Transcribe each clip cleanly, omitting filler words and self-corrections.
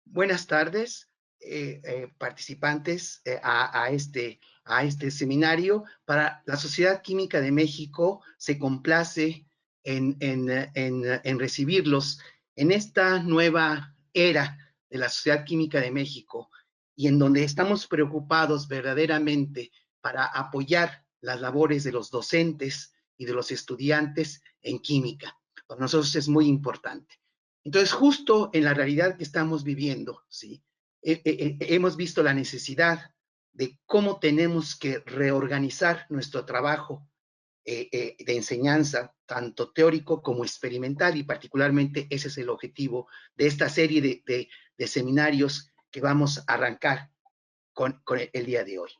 Buenas tardes, participantes a este seminario. Para la Sociedad Química de México se complace en recibirlos en esta nueva era de la Sociedad Química de México y en donde estamos preocupados verdaderamente para apoyar las labores de los docentes y de los estudiantes en química. Para nosotros es muy importante. Entonces, justo en la realidad que estamos viviendo, ¿sí? Hemos visto la necesidad de cómo tenemos que reorganizar nuestro trabajo de enseñanza, tanto teórico como experimental, y particularmente ese es el objetivo de esta serie de seminarios que vamos a arrancar con el día de hoy.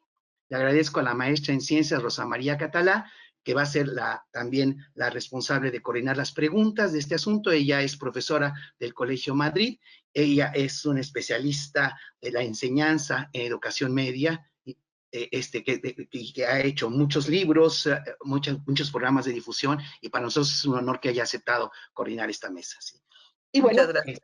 Le agradezco a la maestra en ciencias, Rosa María Catalá, que va a ser también la responsable de coordinar las preguntas de este asunto. Ella es profesora del Colegio Madrid, ella es una especialista de la enseñanza en educación media, que ha hecho muchos libros, muchos programas de difusión, y para nosotros es un honor que haya aceptado coordinar esta mesa. ¿Sí? Y Muchas bueno, gracias.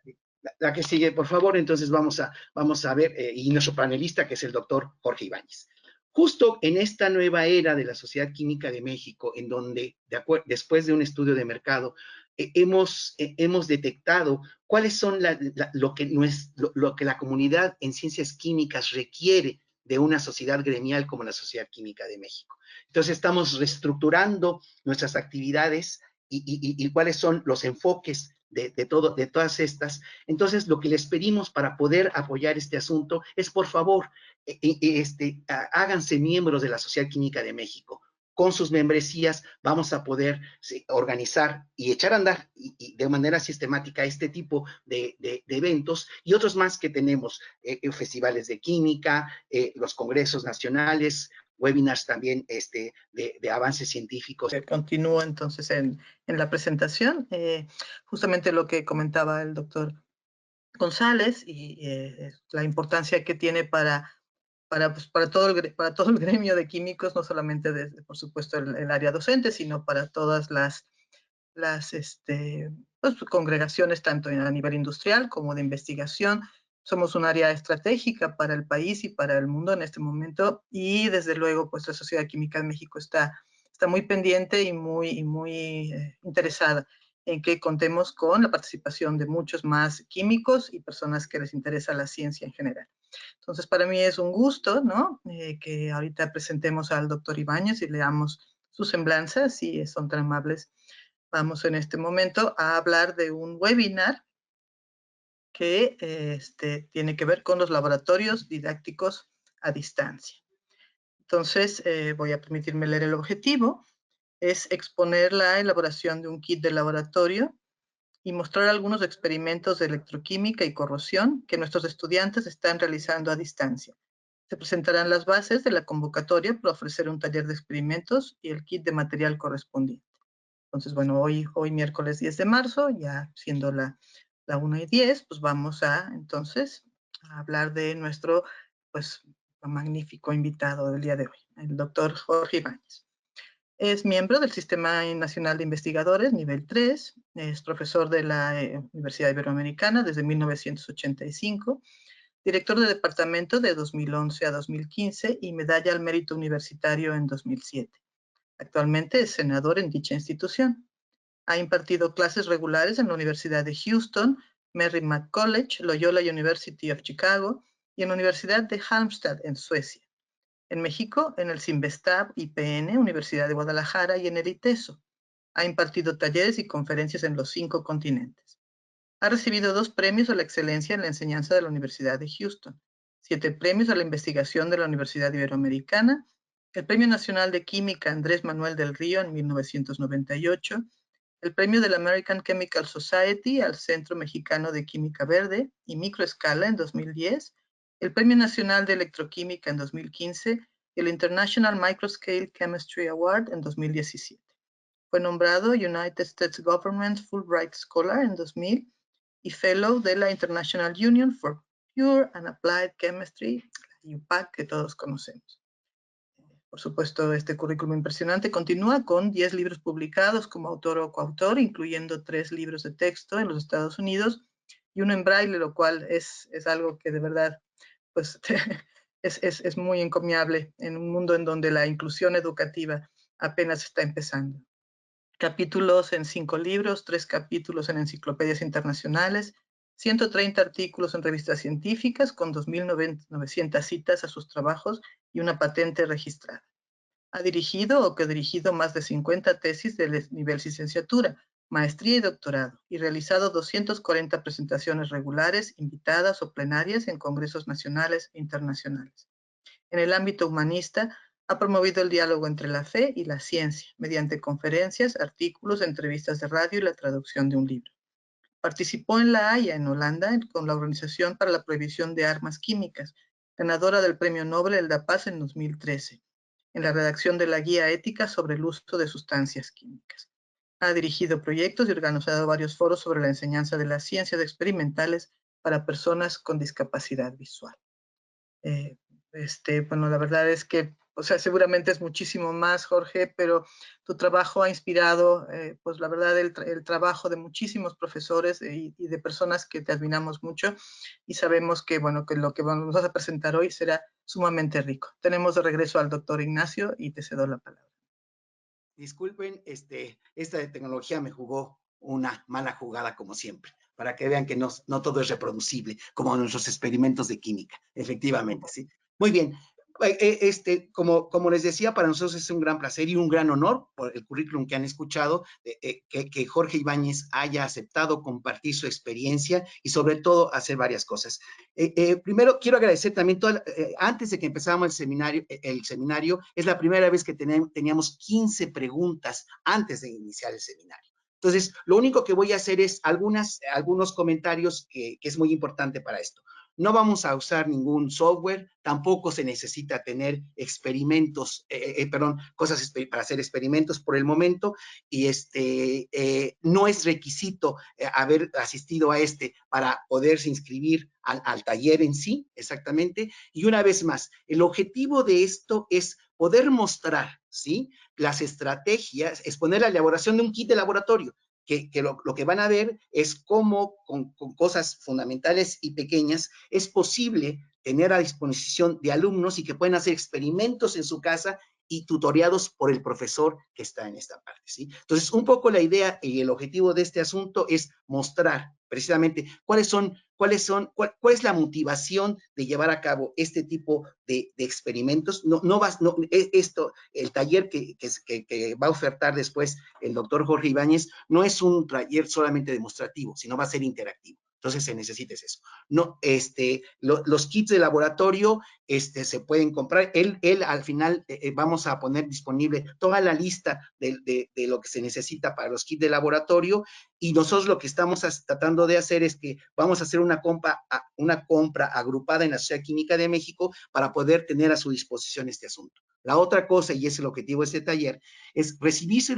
la que sigue, por favor, entonces vamos a ver, y nuestro panelista, que es el doctor Jorge Ibáñez. Justo en esta nueva era de la Sociedad Química de México, en donde, después de un estudio de mercado, hemos detectado cuáles son lo que la comunidad en ciencias químicas requiere de una sociedad gremial como la Sociedad Química de México. Entonces estamos reestructurando nuestras actividades y cuáles son los enfoques de todas estas. Entonces, lo que les pedimos para poder apoyar este asunto es, por favor, háganse miembros de la Sociedad Química de México. Con sus membresías vamos a poder organizar y echar a andar y de manera sistemática este tipo de eventos y otros más que tenemos, festivales de química, los congresos nacionales, webinars también de avances científicos. Continúo entonces en la presentación. Justamente lo que comentaba el doctor González y la importancia que tiene para todo el gremio de químicos, no solamente desde, por supuesto, el área docente, sino para todas las pues, congregaciones, tanto a nivel industrial como de investigación. Somos un área estratégica para el país y para el mundo en este momento, y desde luego, pues la Sociedad Química de México está muy pendiente y muy interesada en que contemos con la participación de muchos más químicos y personas que les interesa la ciencia en general. Entonces, para mí es un gusto, ¿no? Que ahorita presentemos al doctor Ibáñez y leamos sus semblanzas, si son tan amables. Vamos en este momento a hablar de un webinar que tiene que ver con los laboratorios didácticos a distancia. Entonces, voy a permitirme leer el objetivo. Es exponer la elaboración de un kit de laboratorio y mostrar algunos experimentos de electroquímica y corrosión que nuestros estudiantes están realizando a distancia. Se presentarán las bases de la convocatoria para ofrecer un taller de experimentos y el kit de material correspondiente. Entonces, bueno, hoy miércoles 10 de marzo, ya siendo la 1:10, pues vamos entonces, a hablar de nuestro, pues, magnífico invitado del día de hoy, el doctor Jorge Ibáñez. Es miembro del Sistema Nacional de Investigadores, nivel 3, es profesor de la Universidad Iberoamericana desde 1985, director de departamento de 2011 a 2015 y medalla al mérito universitario en 2007. Actualmente es senador en dicha institución. Ha impartido clases regulares en la Universidad de Houston, Merrimack College, Loyola University of Chicago y en la Universidad de Halmstad, en Suecia. En México, en el CIMBESTAB IPN, Universidad de Guadalajara, y en el ITESO. Ha impartido talleres y conferencias en los 5 continentes. Ha recibido 2 premios a la excelencia en la enseñanza de la Universidad de Houston, 7 premios a la investigación de la Universidad Iberoamericana, el Premio Nacional de Química Andrés Manuel del Río en 1998, el Premio de la American Chemical Society al Centro Mexicano de Química Verde y Microescala en 2010, el Premio Nacional de Electroquímica en 2015 y el International Microscale Chemistry Award en 2017. Fue nombrado United States Government Fulbright Scholar en 2000 y Fellow de la International Union for Pure and Applied Chemistry, la IUPAC, que todos conocemos. Por supuesto, este currículum impresionante continúa con 10 libros publicados como autor o coautor, incluyendo 3 libros de texto en los Estados Unidos y uno en braille, lo cual es algo que de verdad pues, es muy encomiable en un mundo en donde la inclusión educativa apenas está empezando. Capítulos en 5 libros, 3 capítulos en enciclopedias internacionales, 130 artículos en revistas científicas con 2.900 citas a sus trabajos y una patente registrada. Ha dirigido o co-dirigido más de 50 tesis de nivel licenciatura, maestría y doctorado, y realizado 240 presentaciones regulares, invitadas o plenarias en congresos nacionales e internacionales. En el ámbito humanista, ha promovido el diálogo entre la fe y la ciencia, mediante conferencias, artículos, entrevistas de radio y la traducción de un libro. Participó en La Haya, en Holanda, con la Organización para la Prohibición de Armas Químicas, ganadora del Premio Nobel de la Paz en 2013, en la redacción de la Guía Ética sobre el uso de sustancias químicas. Ha dirigido proyectos y organizado varios foros sobre la enseñanza de las ciencias experimentales para personas con discapacidad visual. Bueno, la verdad es que, o sea, seguramente es muchísimo más, Jorge, pero tu trabajo ha inspirado, pues la verdad, el trabajo de muchísimos profesores y de personas que te admiramos mucho y sabemos que, bueno, que lo que vamos a presentar hoy será sumamente rico. Tenemos de regreso al doctor Ignacio y te cedo la palabra. Disculpen, esta de tecnología me jugó una mala jugada como siempre, para que vean que no todo es reproducible, como nuestros experimentos de química, efectivamente, ¿sí? Muy bien. Como les decía, para nosotros es un gran placer y un gran honor por el currículum que han escuchado, que Jorge Ibáñez haya aceptado compartir su experiencia y sobre todo hacer varias cosas. Primero, quiero agradecer también, antes de que empezáramos el seminario, es la primera vez que teníamos 15 preguntas antes de iniciar el seminario. Entonces, lo único que voy a hacer es algunos comentarios que es muy importante para esto. No vamos a usar ningún software, tampoco se necesita tener experimentos, cosas para hacer experimentos por el momento, y no es requisito haber asistido a para poderse inscribir al taller en sí, exactamente. Y una vez más, el objetivo de esto es poder mostrar, ¿sí?, las estrategias, exponer la elaboración de un kit de laboratorio, que lo que van a ver es cómo con cosas fundamentales y pequeñas es posible tener a disposición de alumnos y que pueden hacer experimentos en su casa y tutoriados por el profesor que está en esta parte, ¿sí? Entonces, un poco la idea y el objetivo de este asunto es mostrar precisamente cuál es la motivación de llevar a cabo este tipo de experimentos. El taller que va a ofertar después el doctor Jorge Ibáñez no es un taller solamente demostrativo, sino va a ser interactivo. Entonces se necesita eso. No, los kits de laboratorio se pueden comprar. Él al final vamos a poner disponible toda la lista de lo que se necesita para los kits de laboratorio, y nosotros lo que estamos tratando de hacer es que vamos a hacer una compra agrupada en la Sociedad Química de México para poder tener a su disposición este asunto. La otra cosa, y es el objetivo de este taller, es recibir su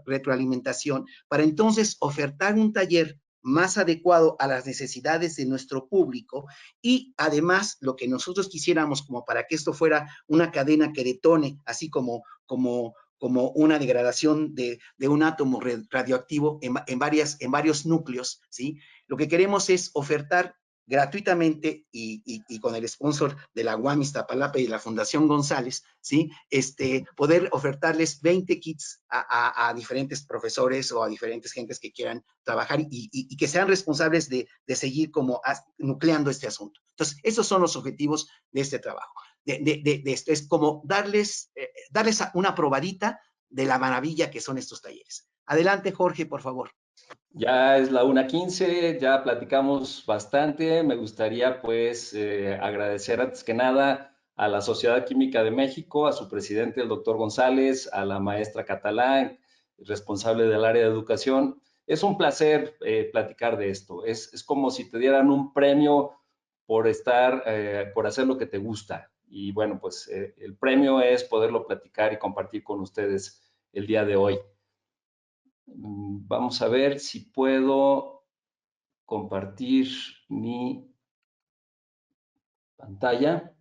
retroalimentación para entonces ofertar un taller más adecuado a las necesidades de nuestro público, y además lo que nosotros quisiéramos, como para que esto fuera una cadena que detone, así como una degradación de un átomo radioactivo en varios núcleos, ¿sí? Lo que queremos es ofertar gratuitamente y con el sponsor de la UAM Iztapalapa y de la Fundación González, ¿sí?, poder ofertarles 20 kits a diferentes profesores o a diferentes gentes que quieran trabajar y que sean responsables de seguir como nucleando este asunto. Entonces, esos son los objetivos de este trabajo. De esto es como darles una probadita de la maravilla que son estos talleres. Adelante, Jorge, por favor. Ya es la 1:15, ya platicamos bastante. Me gustaría pues agradecer antes que nada a la Sociedad Química de México, a su presidente, el doctor González, a la maestra Catalán, responsable del área de educación. Es un placer platicar de esto. Es como si te dieran un premio por por hacer lo que te gusta. Y bueno, pues el premio es poderlo platicar y compartir con ustedes el día de hoy. Vamos a ver si puedo compartir mi pantalla.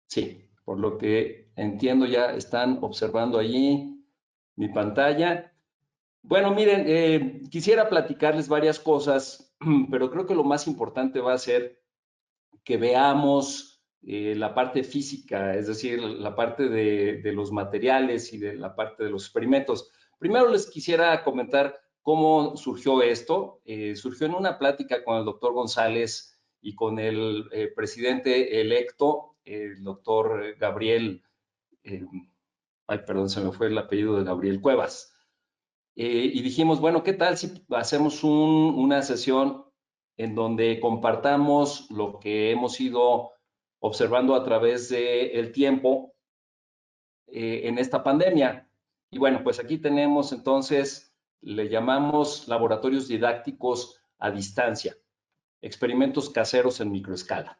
Sí, por lo que entiendo ya están observando allí mi pantalla. Bueno, miren, quisiera platicarles varias cosas, pero creo que lo más importante va a ser que veamos la parte física, es decir, la parte de los materiales y de la parte de los experimentos. Primero les quisiera comentar cómo surgió esto. Surgió en una plática con el doctor González y con el presidente electo, el doctor Gabriel, ay, perdón, se me fue el apellido de Gabriel Cuevas. Y dijimos, bueno, ¿qué tal si hacemos una sesión en donde compartamos lo que hemos ido observando a través del tiempo en esta pandemia? Y bueno, pues aquí tenemos entonces, le llamamos laboratorios didácticos a distancia, experimentos caseros en microescala.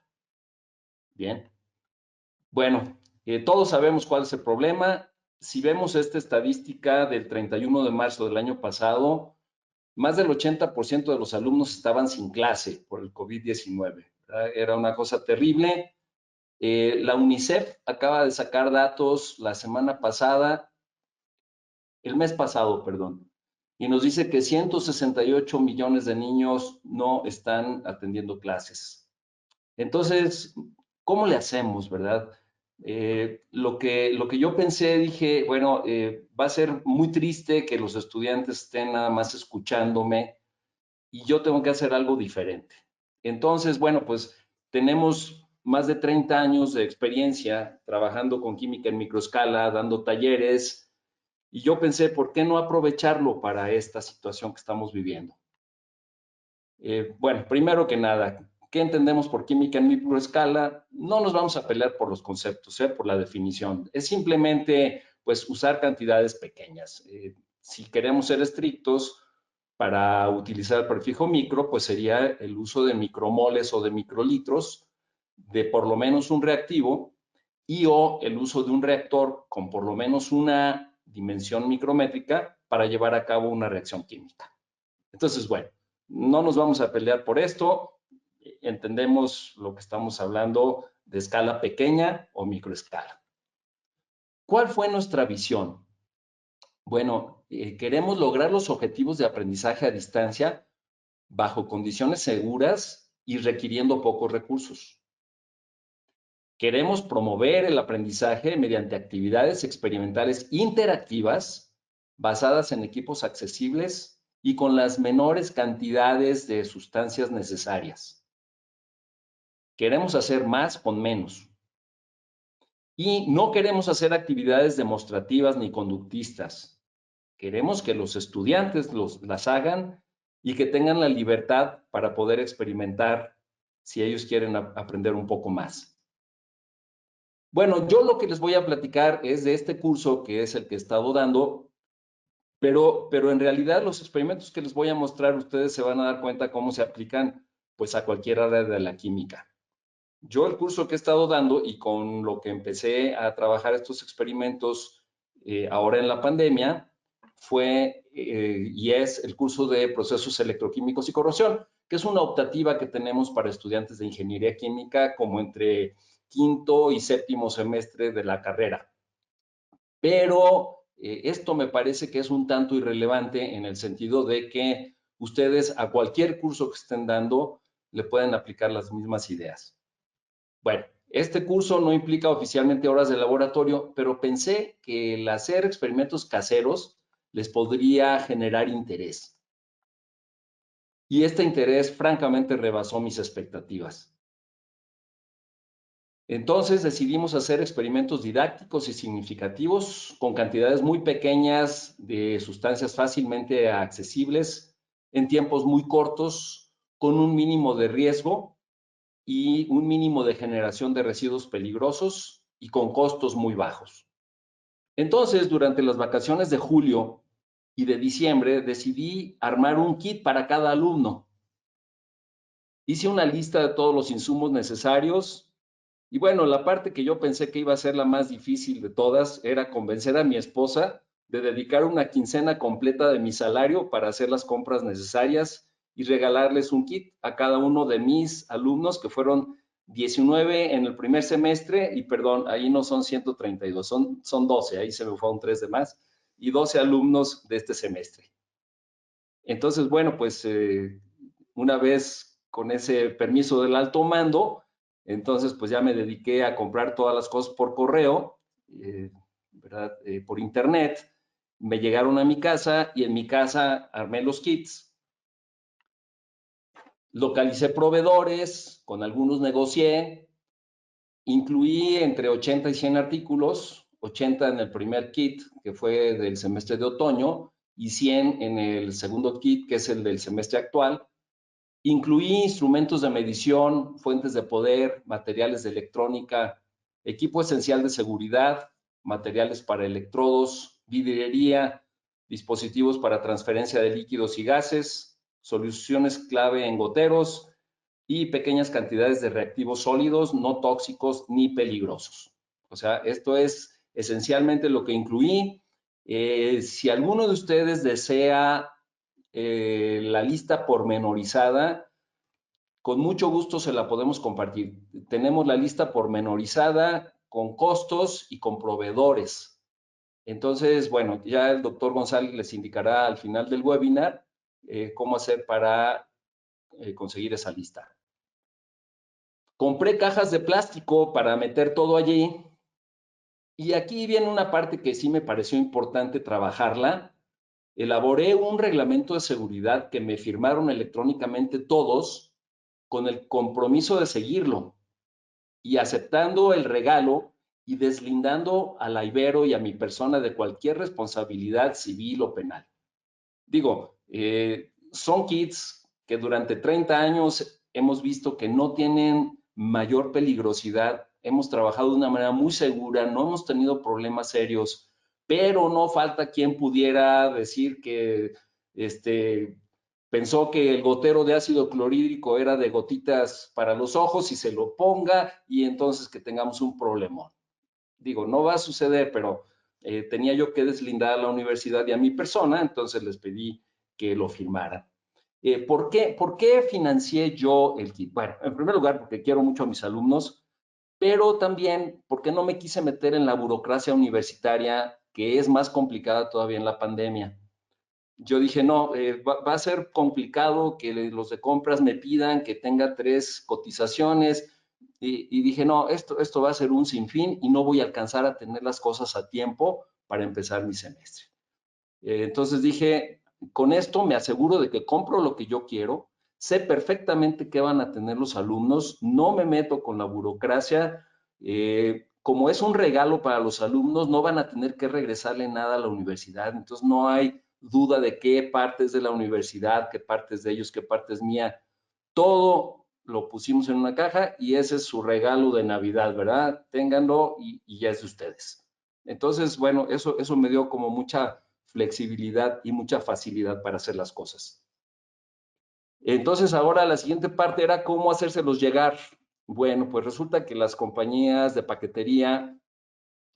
Bien. Bueno, todos sabemos cuál es el problema. Si vemos esta estadística del 31 de marzo del año pasado, más del 80% de los alumnos estaban sin clase por el COVID-19. Era una cosa terrible. La UNICEF acaba de sacar datos la semana pasada, el mes pasado, perdón, y nos dice que 168 millones de niños no están atendiendo clases. Entonces, ¿cómo le hacemos, verdad? Lo que yo pensé, dije, bueno, va a ser muy triste que los estudiantes estén nada más escuchándome y yo tengo que hacer algo diferente. Entonces, bueno, pues tenemos más de 30 años de experiencia trabajando con química en microescala, dando talleres, y yo pensé, ¿por qué no aprovecharlo para esta situación que estamos viviendo? Bueno, primero que nada, ¿qué entendemos por química en microescala? No nos vamos a pelear por los conceptos, por la definición. Es simplemente, pues, usar cantidades pequeñas. Si queremos ser estrictos, para utilizar el prefijo micro, pues sería el uso de micromoles o de microlitros de por lo menos un reactivo y o el uso de un reactor con por lo menos una dimensión micrométrica para llevar a cabo una reacción química. Entonces, bueno, no nos vamos a pelear por esto. Entendemos lo que estamos hablando de escala pequeña o microescala. ¿Cuál fue nuestra visión? Bueno, queremos lograr los objetivos de aprendizaje a distancia bajo condiciones seguras y requiriendo pocos recursos. Queremos promover el aprendizaje mediante actividades experimentales interactivas basadas en equipos accesibles y con las menores cantidades de sustancias necesarias. Queremos hacer más con menos. Y no queremos hacer actividades demostrativas ni conductistas. Queremos que los estudiantes las hagan y que tengan la libertad para poder experimentar si ellos quieren aprender un poco más. Bueno, yo lo que les voy a platicar es de este curso que es el que he estado dando, pero en realidad los experimentos que les voy a mostrar, ustedes se van a dar cuenta cómo se aplican pues a cualquier área de la química. Yo el curso que he estado dando y con lo que empecé a trabajar estos experimentos ahora en la pandemia fue y es el curso de procesos electroquímicos y corrosión, que es una optativa que tenemos para estudiantes de ingeniería química como entre quinto y séptimo semestre de la carrera. Pero esto me parece que es un tanto irrelevante en el sentido de que ustedes a cualquier curso que estén dando le pueden aplicar las mismas ideas. Bueno, este curso no implica oficialmente horas de laboratorio, pero pensé que el hacer experimentos caseros les podría generar interés. Y este interés francamente rebasó mis expectativas. Entonces decidimos hacer experimentos didácticos y significativos con cantidades muy pequeñas de sustancias fácilmente accesibles en tiempos muy cortos, con un mínimo de riesgo y un mínimo de generación de residuos peligrosos y con costos muy bajos. Entonces, durante las vacaciones de julio y de diciembre, decidí armar un kit para cada alumno. Hice una lista de todos los insumos necesarios y bueno, la parte que yo pensé que iba a ser la más difícil de todas era convencer a mi esposa de dedicar una quincena completa de mi salario para hacer las compras necesarias y regalarles un kit a cada uno de mis alumnos, que fueron 19 en el primer semestre, y perdón, ahí no son 132, son 12, ahí se me fue un 3 de más, y 12 alumnos de este semestre. Entonces, bueno, pues una vez con ese permiso del alto mando, entonces pues ya me dediqué a comprar todas las cosas por correo, ¿verdad? Por internet. Me llegaron a mi casa y en mi casa armé los kits. Localicé proveedores, con algunos negocié, incluí entre 80 y 100 artículos, 80 en el primer kit, que fue del semestre de otoño, y 100 en el segundo kit, que es el del semestre actual. Incluí instrumentos de medición, fuentes de poder, materiales de electrónica, equipo esencial de seguridad, materiales para electrodos, vidriería, dispositivos para transferencia de líquidos y gases, soluciones clave en goteros y pequeñas cantidades de reactivos sólidos no tóxicos ni peligrosos. O sea, esto es esencialmente lo que incluí. Si alguno de ustedes desea la lista pormenorizada, con mucho gusto se la podemos compartir. Tenemos la lista pormenorizada con costos y con proveedores. Entonces, bueno, ya el doctor González les indicará al final del webinar cómo hacer para conseguir esa lista. Compré cajas de plástico para meter todo allí. Y aquí viene una parte que sí me pareció importante trabajarla. Elaboré un reglamento de seguridad que me firmaron electrónicamente todos con el compromiso de seguirlo y aceptando el regalo y deslindando a la Ibero y a mi persona de cualquier responsabilidad civil o penal. Digo, son kits que durante 30 años hemos visto que no tienen mayor peligrosidad, hemos trabajado de una manera muy segura, no hemos tenido problemas serios, pero no falta quien pudiera decir que pensó que el gotero de ácido clorhídrico era de gotitas para los ojos y se lo ponga y entonces que tengamos un problemón. Digo, no va a suceder, pero tenía yo que deslindar a la universidad y a mi persona, entonces les pedí que lo firmaran. ¿Por qué financié yo el kit? Bueno, en primer lugar, porque quiero mucho a mis alumnos, pero también porque no me quise meter en la burocracia universitaria, que es más complicada todavía en la pandemia. Yo dije, no, va a ser complicado que los de compras me pidan que tenga 3 cotizaciones, y dije, no, esto va a ser un sinfín y no voy a alcanzar a tener las cosas a tiempo para empezar mi semestre. Entonces dije, con esto me aseguro de que compro lo que yo quiero, sé perfectamente qué van a tener los alumnos, no me meto con la burocracia. Como es un regalo para los alumnos, no van a tener que regresarle nada a la universidad, entonces no hay duda de qué parte es de la universidad, qué parte es de ellos, qué parte es mía. Todo lo pusimos en una caja y ese es su regalo de Navidad, ¿verdad? Ténganlo y ya es de ustedes. Entonces, bueno, eso me dio como mucha flexibilidad y mucha facilidad para hacer las cosas. Entonces, ahora la siguiente parte era cómo hacérselos llegar. Bueno, pues resulta que las compañías de paquetería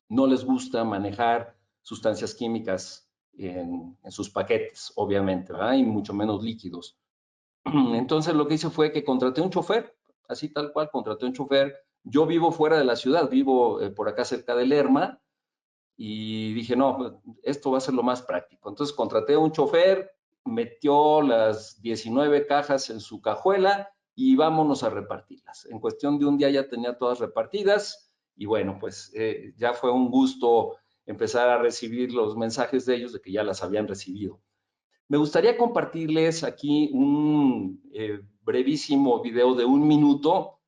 no les gusta manejar sustancias químicas en sus paquetes, obviamente, ¿verdad? Y mucho menos líquidos. Entonces lo que hice fue que contraté un chofer, así tal cual, contraté un chofer. Yo vivo fuera de la ciudad, vivo por acá cerca de Lerma, y dije, no, esto va a ser lo más práctico. Entonces contraté un chofer, metió las 19 cajas en su cajuela y vámonos a repartirlas. En cuestión de un día ya tenía todas repartidas y bueno, pues ya fue un gusto empezar a recibir los mensajes de ellos de que ya las habían recibido. Me gustaría compartirles aquí un brevísimo video de 1 minuto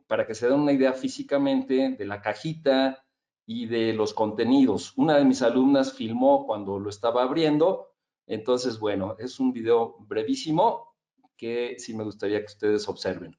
para que se den una idea físicamente de la cajita y de los contenidos. Una de mis alumnas filmó cuando lo estaba abriendo, entonces, bueno, es un video brevísimo que sí me gustaría que ustedes observen.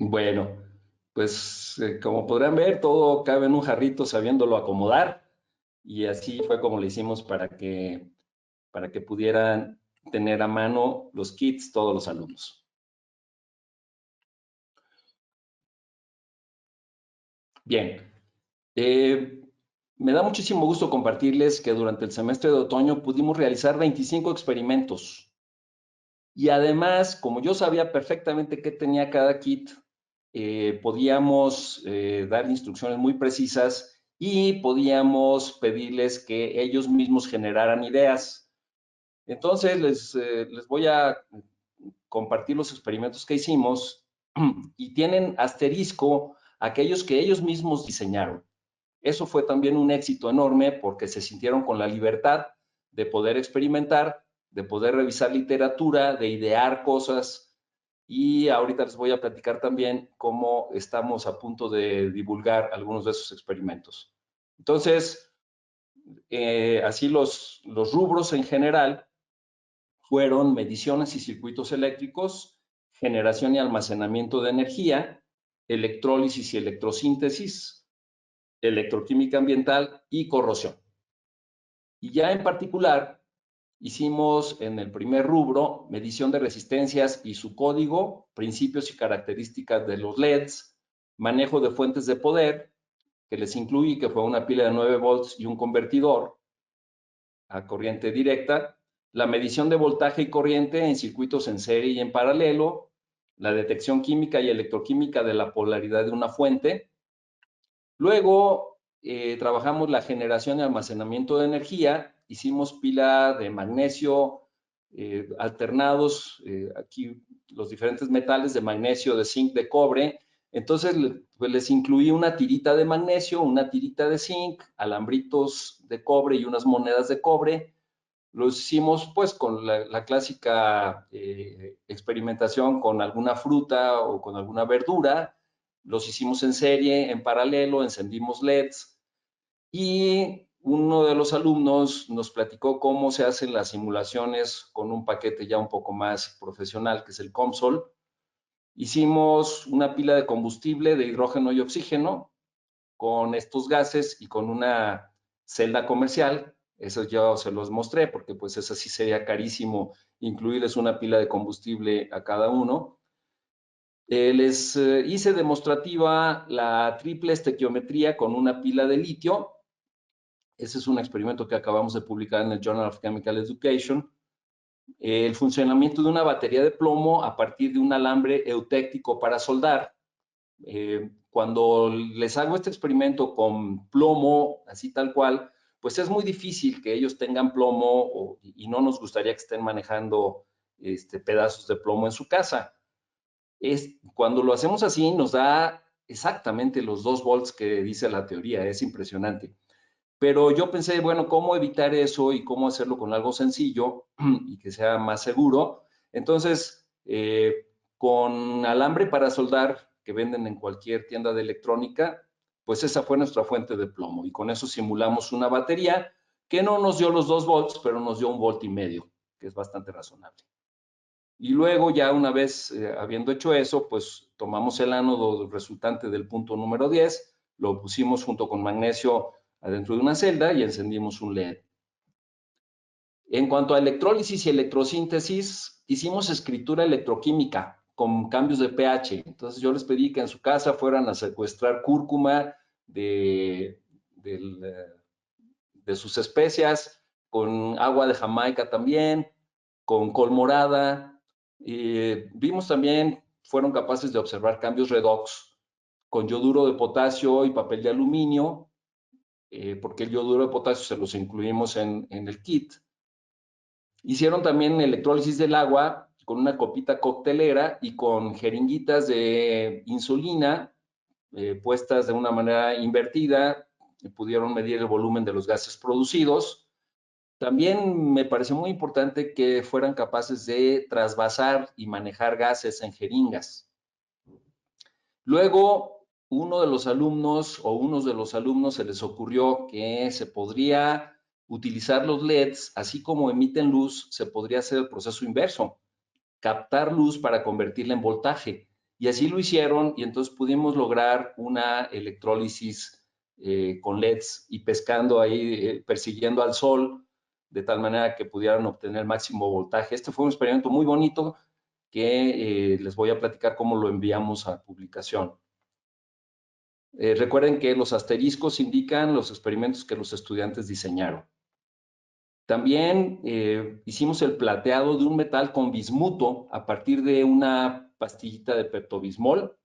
Bueno, pues como podrán ver, todo cabe en un jarrito sabiéndolo acomodar, y así fue como lo hicimos para que pudieran tener a mano los kits todos los alumnos. Bien, me da muchísimo gusto compartirles que durante el semestre de otoño pudimos realizar 25 experimentos. Y además, como yo sabía perfectamente qué tenía cada kit, podíamos dar instrucciones muy precisas y podíamos pedirles que ellos mismos generaran ideas. Entonces, les voy a compartir los experimentos que hicimos y tienen asterisco aquellos que ellos mismos diseñaron. Eso fue también un éxito enorme porque se sintieron con la libertad de poder experimentar, de poder revisar literatura, de idear cosas, y ahorita les voy a platicar también cómo estamos a punto de divulgar algunos de esos experimentos. Entonces, así los rubros en general fueron mediciones y circuitos eléctricos, generación y almacenamiento de energía, electrólisis y electrosíntesis, electroquímica ambiental y corrosión. Y ya en particular, hicimos en el primer rubro medición de resistencias y su código, principios y características de los LEDs, manejo de fuentes de poder, que les incluí que fue una pila de 9 volts y un convertidor a corriente directa, la medición de voltaje y corriente en circuitos en serie y en paralelo, la detección química y electroquímica de la polaridad de una fuente. Luego trabajamos la generación y almacenamiento de energía, hicimos pila de magnesio alternados, aquí los diferentes metales de magnesio, de zinc, de cobre. Entonces, pues les incluí una tirita de magnesio, una tirita de zinc, alambritos de cobre y unas monedas de cobre. Los hicimos pues con la clásica experimentación con alguna fruta o con alguna verdura. Los hicimos en serie, en paralelo, encendimos LEDs, y uno de los alumnos nos platicó cómo se hacen las simulaciones con un paquete ya un poco más profesional, que es el COMSOL. Hicimos una pila de combustible de hidrógeno y oxígeno con estos gases y con una celda comercial. Eso yo se los mostré porque pues eso sí sería carísimo incluirles una pila de combustible a cada uno. Les hice demostrativa la triple estequiometría con una pila de litio. Ese es un experimento que acabamos de publicar en el Journal of Chemical Education. El funcionamiento de una batería de plomo a partir de un alambre eutéctico para soldar. Cuando les hago este experimento con plomo, así tal cual, pues es muy difícil que ellos tengan plomo y no nos gustaría que estén manejando pedazos de plomo en su casa. Cuando lo hacemos así, nos da exactamente los 2 volts que dice la teoría, es impresionante. Pero yo pensé, bueno, ¿cómo evitar eso y cómo hacerlo con algo sencillo y que sea más seguro? Entonces, con alambre para soldar que venden en cualquier tienda de electrónica, pues esa fue nuestra fuente de plomo. Y con eso simulamos una batería que no nos dio los 2 volts, pero nos dio 1,5 volts, que es bastante razonable. Y luego ya una vez habiendo hecho eso, pues tomamos el ánodo resultante del punto número 10, lo pusimos junto con magnesio adentro de una celda y encendimos un LED. En cuanto a electrólisis y electrosíntesis, hicimos escritura electroquímica con cambios de pH. Entonces yo les pedí que en su casa fueran a secuestrar cúrcuma de sus especias, con agua de Jamaica también, con col morada. Vimos también, fueron capaces de observar cambios redox con yoduro de potasio y papel de aluminio, porque el yoduro de potasio se los incluimos en el kit. Hicieron también electrólisis del agua con una copita coctelera y con jeringuitas de insulina puestas de una manera invertida. Pudieron medir el volumen de los gases producidos. También me pareció muy importante que fueran capaces de trasvasar y manejar gases en jeringas. Luego, unos de los alumnos se les ocurrió que se podría utilizar los LEDs, así como emiten luz, se podría hacer el proceso inverso, captar luz para convertirla en voltaje. Y así lo hicieron y entonces pudimos lograr una electrólisis con LEDs y pescando ahí, persiguiendo al sol, de tal manera que pudieran obtener el máximo voltaje. Este fue un experimento muy bonito que les voy a platicar cómo lo enviamos a publicación. Recuerden que los asteriscos indican los experimentos que los estudiantes diseñaron. También hicimos el plateado de un metal con bismuto a partir de una pastillita de Pepto-Bismol.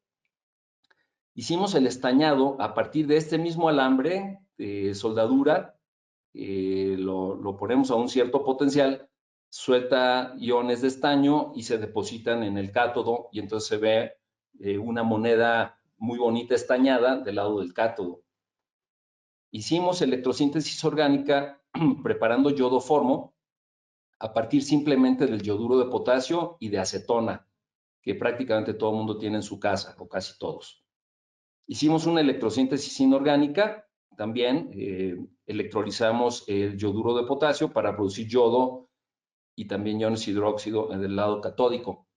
Hicimos el estañado a partir de este mismo alambre de soldadura. Lo ponemos a un cierto potencial, suelta iones de estaño y se depositan en el cátodo y entonces se ve una moneda muy bonita estañada del lado del cátodo. Hicimos electrosíntesis orgánica preparando yodoformo a partir simplemente del yoduro de potasio y de acetona, que prácticamente todo el mundo tiene en su casa, o casi todos. Hicimos una electrosíntesis inorgánica, también electrolizamos el yoduro de potasio para producir yodo y también iones hidróxido en el lado catódico.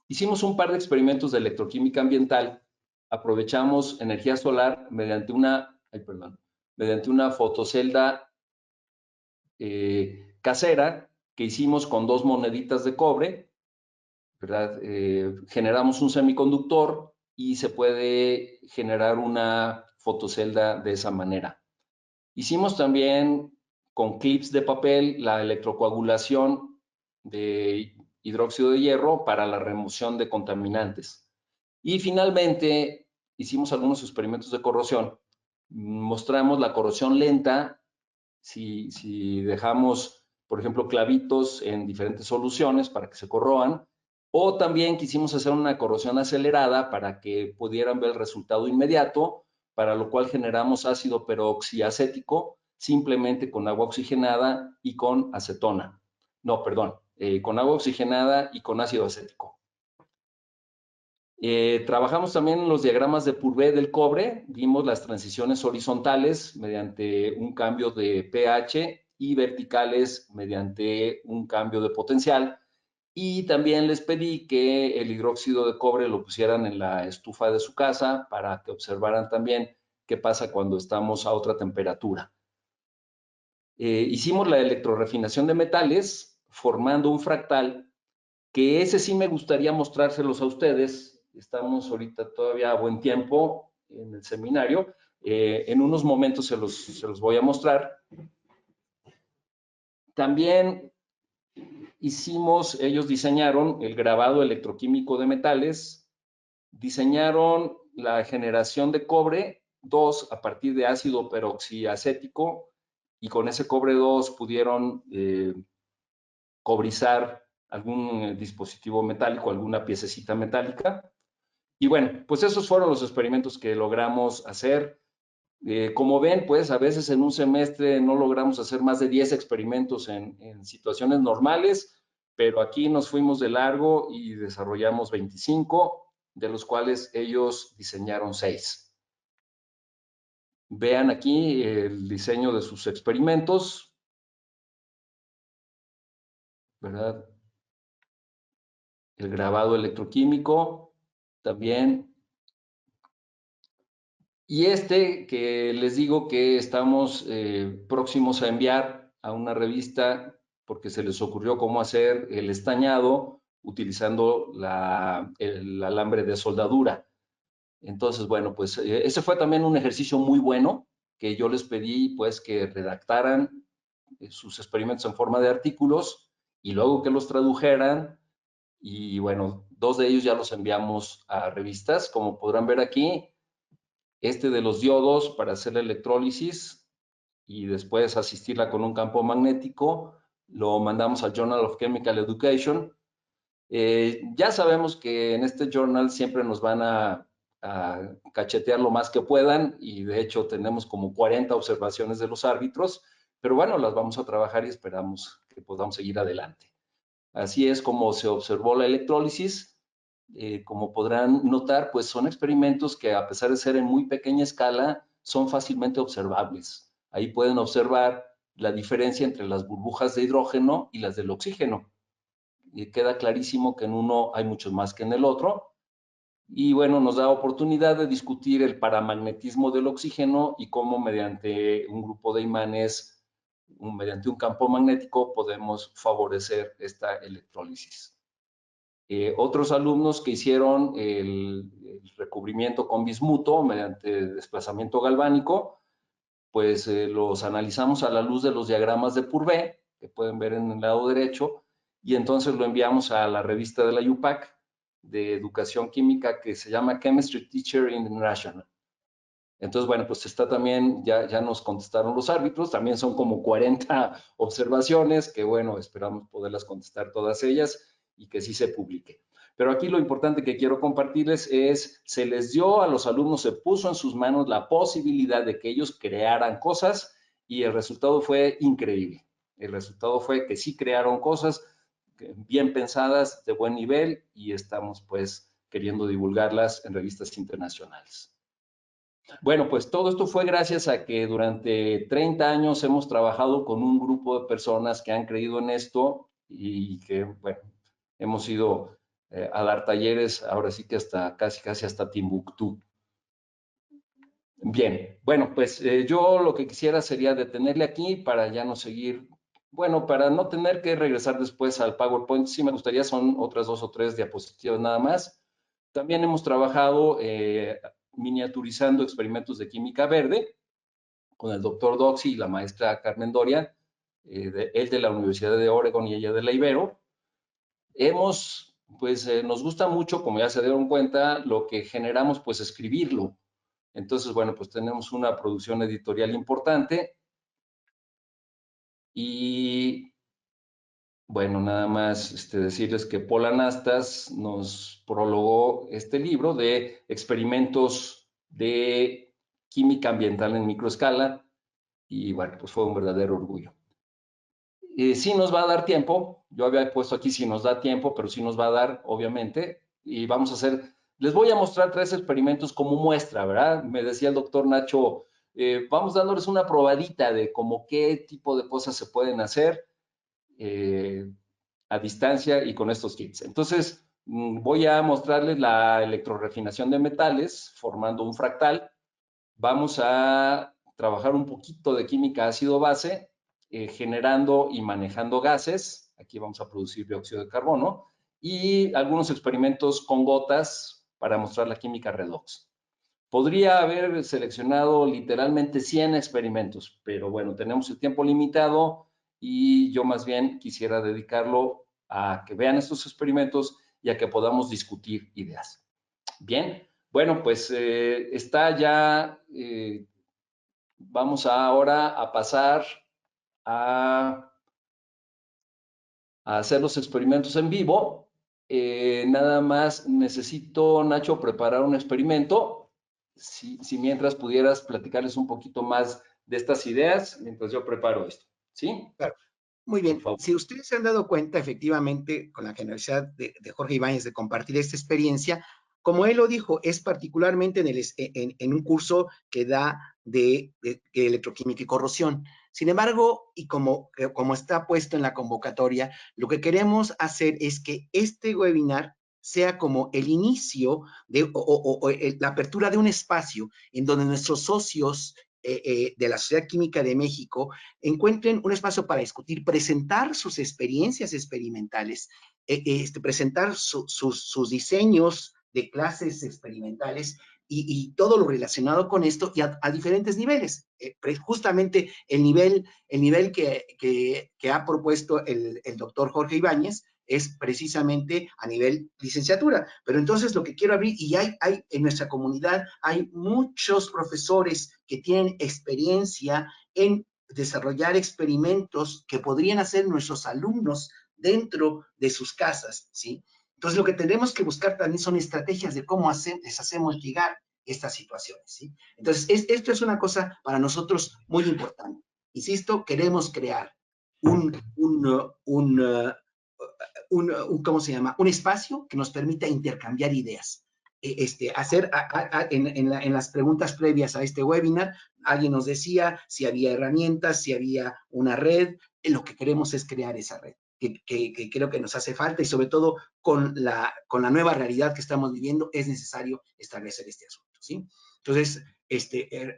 Hicimos un par de experimentos de electroquímica ambiental. Aprovechamos energía solar mediante una fotocelda casera que hicimos con 2 moneditas de cobre, ¿verdad? Generamos un semiconductor y se puede generar una fotocelda de esa manera. Hicimos también con clips de papel la electrocoagulación de hidróxido de hierro para la remoción de contaminantes. Y finalmente hicimos algunos experimentos de corrosión. Mostramos la corrosión lenta si dejamos, por ejemplo, clavitos en diferentes soluciones para que se corroan, o también quisimos hacer una corrosión acelerada para que pudieran ver el resultado inmediato, para lo cual generamos ácido peroxiacético simplemente con agua oxigenada y con acetona. No, perdón, con agua oxigenada y con ácido acético. Trabajamos también en los diagramas de Purvé del cobre, vimos las transiciones horizontales mediante un cambio de pH y verticales mediante un cambio de potencial. Y también les pedí que el hidróxido de cobre lo pusieran en la estufa de su casa para que observaran también qué pasa cuando estamos a otra temperatura. Hicimos la electrorefinación de metales formando un fractal, que ese sí me gustaría mostrárselos a ustedes. Estamos ahorita todavía a buen tiempo en el seminario. En unos momentos se los voy a mostrar. También ellos diseñaron el grabado electroquímico de metales, diseñaron la generación de cobre 2 a partir de ácido peroxiacético y con ese cobre 2 pudieron cobrizar algún dispositivo metálico, alguna piececita metálica. Y bueno, pues esos fueron los experimentos que logramos hacer. Como ven, pues a veces en un semestre no logramos hacer más de 10 experimentos en situaciones normales, pero aquí nos fuimos de largo y desarrollamos 25, de los cuales ellos diseñaron 6. Vean aquí el diseño de sus experimentos, ¿verdad? El grabado electroquímico también. Y este que les digo que estamos próximos a enviar a una revista porque se les ocurrió cómo hacer el estañado utilizando el alambre de soldadura. Entonces, bueno, pues ese fue también un ejercicio muy bueno que yo les pedí pues que redactaran sus experimentos en forma de artículos y luego que los tradujeran. Y bueno, 2 de ellos ya los enviamos a revistas, como podrán ver aquí. Este de los diodos para hacer la electrólisis y después asistirla con un campo magnético, lo mandamos al Journal of Chemical Education. Ya sabemos que en este journal siempre nos van a cachetear lo más que puedan y de hecho tenemos como 40 observaciones de los árbitros, pero bueno, las vamos a trabajar y esperamos que podamos seguir adelante. Así es como se observó la electrólisis. Como podrán notar, pues son experimentos que a pesar de ser en muy pequeña escala, son fácilmente observables. Ahí pueden observar la diferencia entre las burbujas de hidrógeno y las del oxígeno. Y queda clarísimo que en uno hay mucho más que en el otro. Y bueno, nos da oportunidad de discutir el paramagnetismo del oxígeno y cómo mediante un grupo de imanes, mediante un campo magnético, podemos favorecer esta electrólisis. Otros alumnos que hicieron el recubrimiento con bismuto mediante desplazamiento galvánico, pues los analizamos a la luz de los diagramas de Purvé, que pueden ver en el lado derecho, y entonces lo enviamos a la revista de la UPAC de educación química que se llama Chemistry Teacher International. Entonces, bueno, pues está también, ya nos contestaron los árbitros, también son como 40 observaciones, que bueno, esperamos poderlas contestar todas ellas y que sí se publique. Pero aquí lo importante que quiero compartirles es, se les dio a los alumnos, se puso en sus manos la posibilidad de que ellos crearan cosas y el resultado fue increíble. El resultado fue que sí crearon cosas bien pensadas, de buen nivel, y estamos pues queriendo divulgarlas en revistas internacionales. Bueno, pues todo esto fue gracias a que durante 30 años hemos trabajado con un grupo de personas que han creído en esto y que, bueno, hemos ido a dar talleres, ahora sí que hasta casi hasta Timbuktu. Bien, bueno, pues yo lo que quisiera sería detenerle aquí para ya no seguir, bueno, para no tener que regresar después al PowerPoint. Sí me gustaría, son otras 2 o 3 diapositivas nada más. También hemos trabajado miniaturizando experimentos de química verde con el doctor Doxy y la maestra Carmen Doria, él de la Universidad de Oregon y ella de la Ibero. Pues nos gusta mucho, como ya se dieron cuenta, lo que generamos, pues escribirlo. Entonces, bueno, pues tenemos una producción editorial importante y, bueno, nada más decirles que Paul Anastas nos prologó este libro de experimentos de química ambiental en microescala y, bueno, pues fue un verdadero orgullo. Sí nos va a dar tiempo, yo había puesto aquí si nos da tiempo, pero sí nos va a dar, obviamente, y vamos a hacer, les voy a mostrar 3 experimentos como muestra, ¿verdad? Me decía el doctor Nacho, vamos dándoles una probadita de cómo qué tipo de cosas se pueden hacer a distancia y con estos kits. Entonces, voy a mostrarles la electrorefinación de metales formando un fractal. Vamos a trabajar un poquito de química ácido-base, generando y manejando gases. Aquí vamos a producir dióxido de carbono y algunos experimentos con gotas para mostrar la química redox. Podría haber seleccionado literalmente 100 experimentos, pero bueno, tenemos el tiempo limitado y yo más bien quisiera dedicarlo a que vean estos experimentos y a que podamos discutir ideas. Bien, bueno, pues está ya, vamos ahora a pasar a hacer los experimentos en vivo. Nada más necesito, Nacho, preparar un experimento. Si mientras pudieras platicarles un poquito más de estas ideas, mientras yo preparo esto, ¿sí? Claro. Muy bien. Si ustedes se han dado cuenta, efectivamente, con la generosidad de Jorge Ibáñez de compartir esta experiencia, como él lo dijo, es particularmente en un curso que da de electroquímica y corrosión. Sin embargo, y como está puesto en la convocatoria, lo que queremos hacer es que este webinar sea como el inicio la apertura de un espacio en donde nuestros socios de la Sociedad Química de México encuentren un espacio para discutir, presentar sus experiencias experimentales, presentar sus diseños de clases experimentales y todo lo relacionado con esto y a diferentes niveles. Justamente el nivel que ha propuesto el doctor Jorge Ibáñez es precisamente a nivel licenciatura. Pero entonces lo que quiero abrir, y hay en nuestra comunidad, hay muchos profesores que tienen experiencia en desarrollar experimentos que podrían hacer nuestros alumnos dentro de sus casas, ¿sí? Entonces, lo que tenemos que buscar también son estrategias de cómo les hacemos llegar estas situaciones, ¿sí? Entonces, esto es una cosa para nosotros muy importante. Insisto, queremos crear ¿cómo se llama? Un espacio que nos permita intercambiar ideas. En las preguntas previas a este webinar, alguien nos decía si había herramientas, si había una red. Lo que queremos es crear esa red. que creo que nos hace falta, y sobre todo con la nueva realidad que estamos viviendo, es necesario establecer este asunto, ¿sí? Entonces,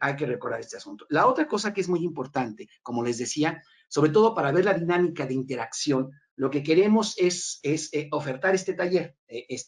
hay que recordar este asunto. La otra cosa que es muy importante, como les decía, sobre todo para ver la dinámica de interacción, lo que queremos es ofertar este taller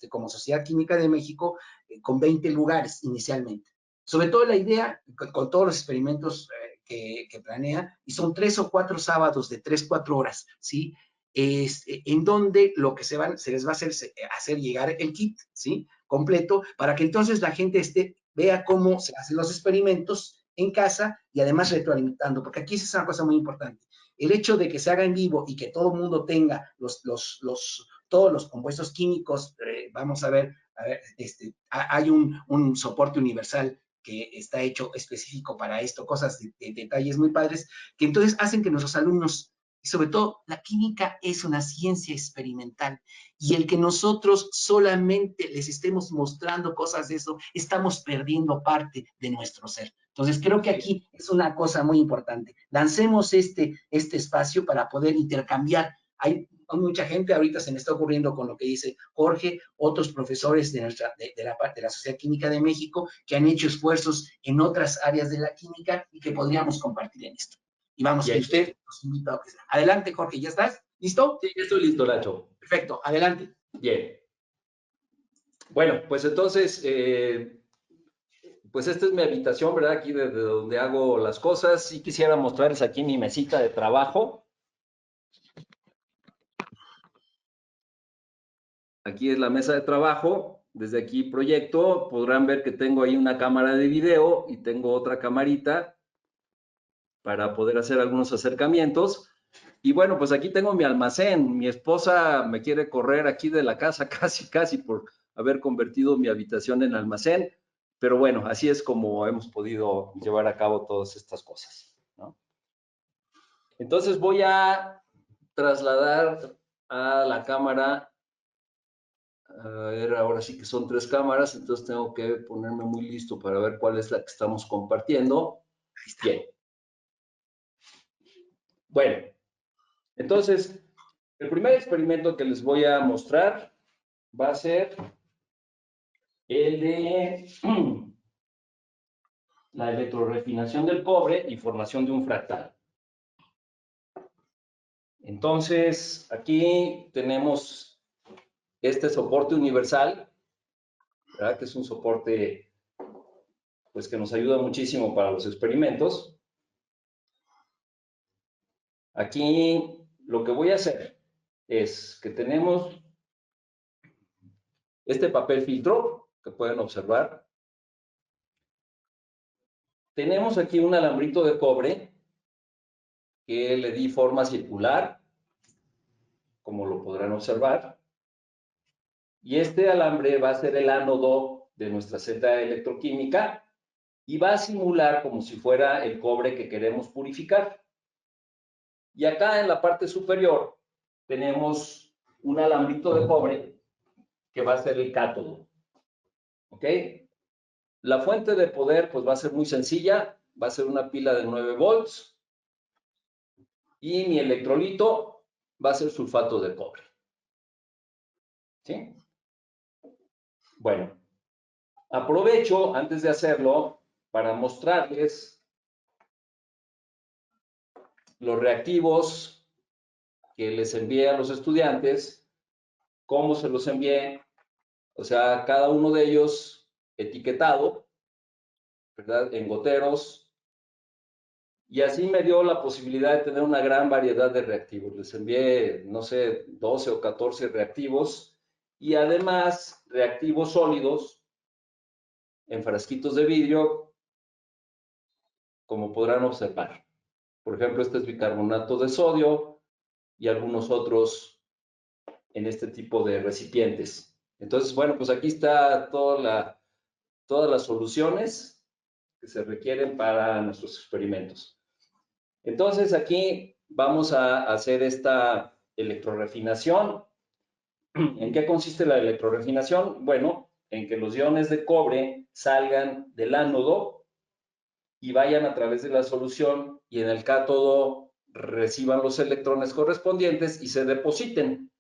como Sociedad Química de México con 20 lugares inicialmente. Sobre todo la idea, con todos los experimentos que planea, y son 3 o 4 sábados de 3, 4 horas, ¿sí? En donde lo que se les va a hacer llegar el kit, ¿sí? Completo, para que entonces la gente vea cómo se hacen los experimentos en casa y además retroalimentando, porque aquí es una cosa muy importante. El hecho de que se haga en vivo y que todo el mundo tenga todos los compuestos químicos, vamos a ver, hay un soporte universal que está hecho específico para esto, cosas de detalles muy padres, que entonces hacen que nuestros alumnos, y sobre todo la química es una ciencia experimental, y el que nosotros solamente les estemos mostrando cosas de eso, estamos perdiendo parte de nuestro ser. Entonces creo que aquí es una cosa muy importante. Lancemos este espacio para poder intercambiar. Hay mucha gente, ahorita se me está ocurriendo con lo que dice Jorge, otros profesores de la Sociedad Química de México que han hecho esfuerzos en otras áreas de la química y que podríamos compartir en esto. Y vamos, y usted nos invita a que sea. Adelante, Jorge, ¿ya estás? ¿Listo? Sí, ya estoy listo, Nacho. Perfecto, adelante. Bien. Bueno, pues entonces, pues esta es mi habitación, ¿verdad? Aquí desde donde hago las cosas. Y quisiera mostrarles aquí mi mesita de trabajo. Aquí es la mesa de trabajo. Desde aquí proyecto. Podrán ver que tengo ahí una cámara de video y tengo otra camarita para poder hacer algunos acercamientos. Y bueno, pues aquí tengo mi almacén. Mi esposa me quiere correr aquí de la casa casi por haber convertido mi habitación en almacén. Pero bueno, así es como hemos podido llevar a cabo todas estas cosas, ¿no? Entonces voy a trasladar a la cámara. A ver, ahora sí que son 3 cámaras, entonces tengo que ponerme muy listo para ver cuál es la que estamos compartiendo. Bien. Bueno, entonces, el primer experimento que les voy a mostrar va a ser el de la electrorefinación del cobre y formación de un fractal. Entonces, aquí tenemos este soporte universal, ¿verdad? Que es un soporte pues, que nos ayuda muchísimo para los experimentos. Aquí lo que voy a hacer es que tenemos este papel filtro que pueden observar. Tenemos aquí un alambrito de cobre que le di forma circular, como lo podrán observar. Y este alambre va a ser el ánodo de nuestra celda electroquímica y va a simular como si fuera el cobre que queremos purificar. Y acá en la parte superior tenemos un alambrito de cobre que va a ser el cátodo. ¿Ok? La fuente de poder pues va a ser muy sencilla, va a ser una pila de 9 volts y mi electrolito va a ser sulfato de cobre. ¿Sí? Bueno, aprovecho antes de hacerlo para mostrarles los reactivos que les envié a los estudiantes, cómo se los envié, o sea, cada uno de ellos etiquetado, ¿verdad? En goteros, y así me dio la posibilidad de tener una gran variedad de reactivos. Les envié, no sé, 12 o 14 reactivos y además reactivos sólidos en frasquitos de vidrio, como podrán observar. Por ejemplo, este es bicarbonato de sodio y algunos otros en este tipo de recipientes. Entonces, bueno, pues aquí está todas las soluciones que se requieren para nuestros experimentos. Entonces, aquí vamos a hacer esta electrorefinación. ¿En qué consiste la electrorefinación? Bueno, en que los iones de cobre salgan del ánodo y vayan a través de la solución y en el cátodo reciban los electrones correspondientes y se depositen,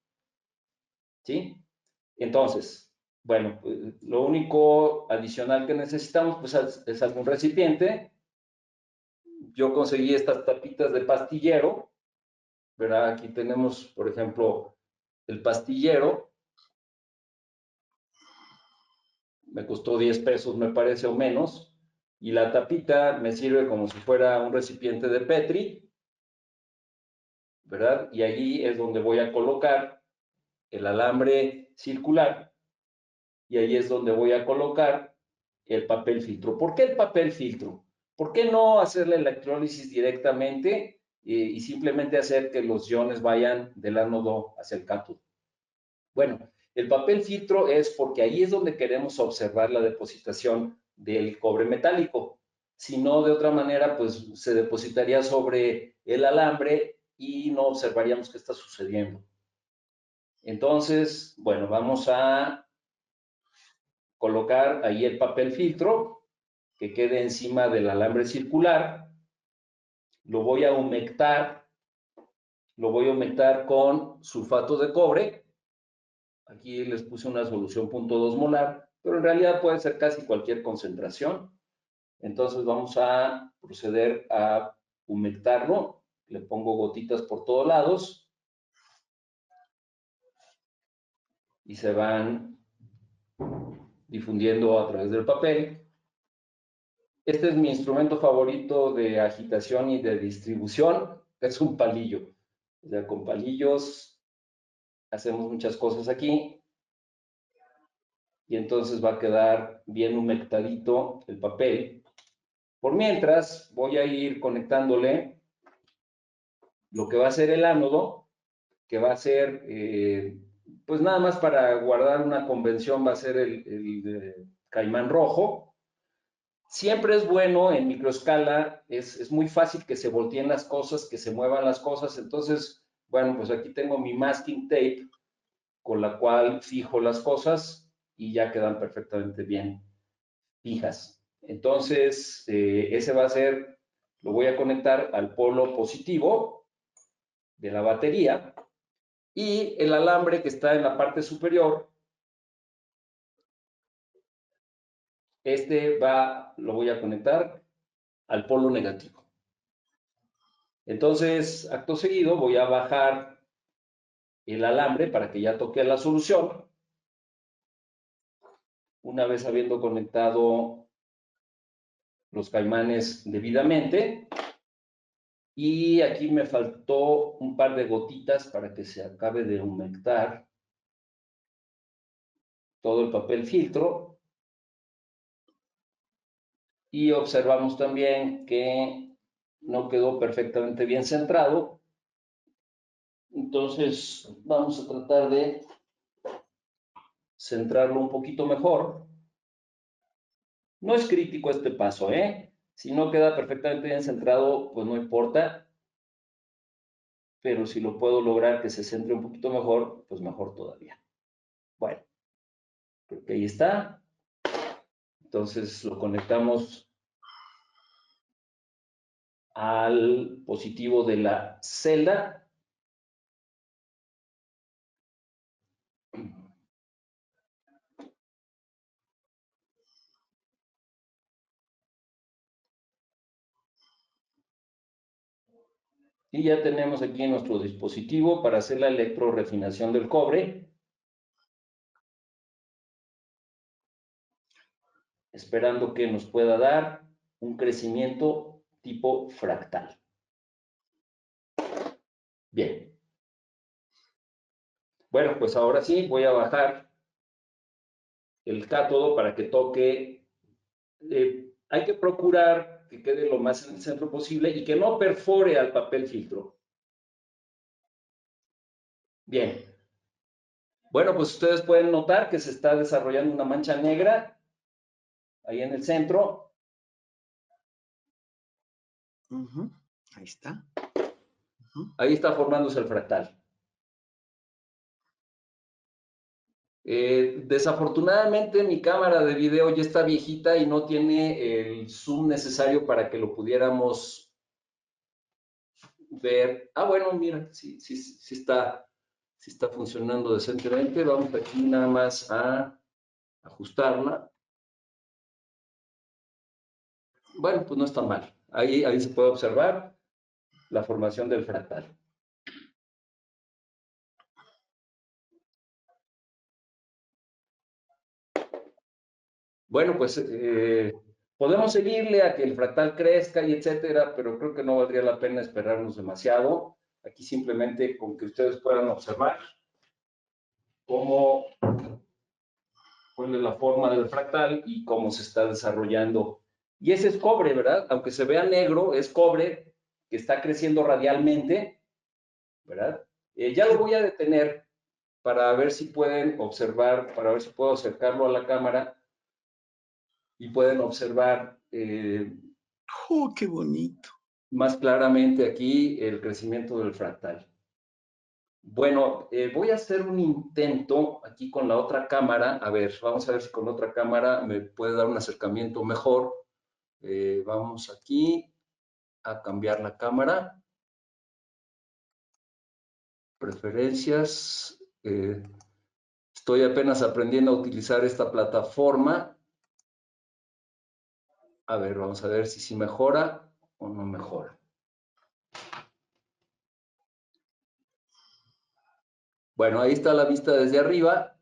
¿sí? Entonces, bueno, pues, lo único adicional que necesitamos pues, es algún recipiente. Yo conseguí estas tapitas de pastillero, ¿verdad? Aquí tenemos, por ejemplo, el pastillero. Me costó 10 pesos, me parece, o menos. Y la tapita me sirve como si fuera un recipiente de Petri, ¿verdad? Y allí es donde voy a colocar el alambre circular y ahí es donde voy a colocar el papel filtro. ¿Por qué el papel filtro? ¿Por qué no hacer la electrólisis directamente y simplemente hacer que los iones vayan del ánodo hacia el cátodo? Bueno, el papel filtro es porque ahí es donde queremos observar la depositación del cobre metálico. Si no, de otra manera, pues se depositaría sobre el alambre y no observaríamos qué está sucediendo. Entonces, bueno, vamos a colocar ahí el papel filtro que quede encima del alambre circular. Lo voy a humectar con sulfato de cobre. Aquí les puse una solución 0.2 molar, pero en realidad puede ser casi cualquier concentración. Entonces vamos a proceder a humectarlo. Le pongo gotitas por todos lados y se van difundiendo a través del papel. Este es mi instrumento favorito de agitación y de distribución. Es un palillo. O sea, con palillos hacemos muchas cosas aquí. Y entonces va a quedar bien humectadito el papel. Por mientras, voy a ir conectándole lo que va a ser el ánodo, que va a ser, pues nada más para guardar una convención, va a ser el caimán rojo. Siempre es bueno en microescala, es muy fácil que se volteen las cosas, que se muevan las cosas. Entonces, bueno, pues aquí tengo mi masking tape con la cual fijo las cosas y ya quedan perfectamente bien fijas. Entonces, ese va a ser, lo voy a conectar al polo positivo de la batería y el alambre que está en la parte superior, lo voy a conectar al polo negativo. Entonces, acto seguido, voy a bajar el alambre para que ya toque la solución. Una vez habiendo conectado los caimanes debidamente, y aquí me faltó un par de gotitas para que se acabe de humectar todo el papel filtro. Y observamos también que no quedó perfectamente bien centrado. Entonces vamos a tratar de centrarlo un poquito mejor. No es crítico este paso, ¿eh? Si no queda perfectamente bien centrado, pues no importa. Pero si lo puedo lograr que se centre un poquito mejor, pues mejor todavía. Bueno, creo que ahí está. Entonces lo conectamos al positivo de la celda. Y ya tenemos aquí nuestro dispositivo para hacer la electrorefinación del cobre. Esperando que nos pueda dar un crecimiento tipo fractal. Bien. Bueno, pues ahora sí voy a bajar el cátodo para que toque. Hay que procurar que quede lo más en el centro posible y que no perfore al papel filtro. Bien. Bueno, pues ustedes pueden notar que se está desarrollando una mancha negra ahí en el centro. Ahí está. Ahí está formándose el fractal. Desafortunadamente mi cámara de video ya está viejita y no tiene el zoom necesario para que lo pudiéramos ver, bueno, mira, sí está funcionando decentemente. Vamos aquí nada más a ajustarla. Bueno, pues no está mal. Ahí se puede observar la formación del fractal. Bueno, pues podemos seguirle a que el fractal crezca y etcétera, pero creo que no valdría la pena esperarnos demasiado. Aquí simplemente con que ustedes puedan observar cuál es la forma del fractal y cómo se está desarrollando. Y ese es cobre, ¿verdad? Aunque se vea negro, es cobre que está creciendo radialmente, ¿verdad? Ya lo voy a detener para ver si pueden observar, para ver si puedo acercarlo a la cámara y pueden observar ¡Oh, qué bonito! más claramente aquí el crecimiento del fractal. Bueno, voy a hacer un intento aquí con la otra cámara. A ver, vamos a ver si con otra cámara me puede dar un acercamiento mejor. Vamos aquí a cambiar la cámara. Preferencias. Estoy apenas aprendiendo a utilizar esta plataforma. A ver, vamos a ver si mejora o no mejora. Bueno, ahí está la vista desde arriba.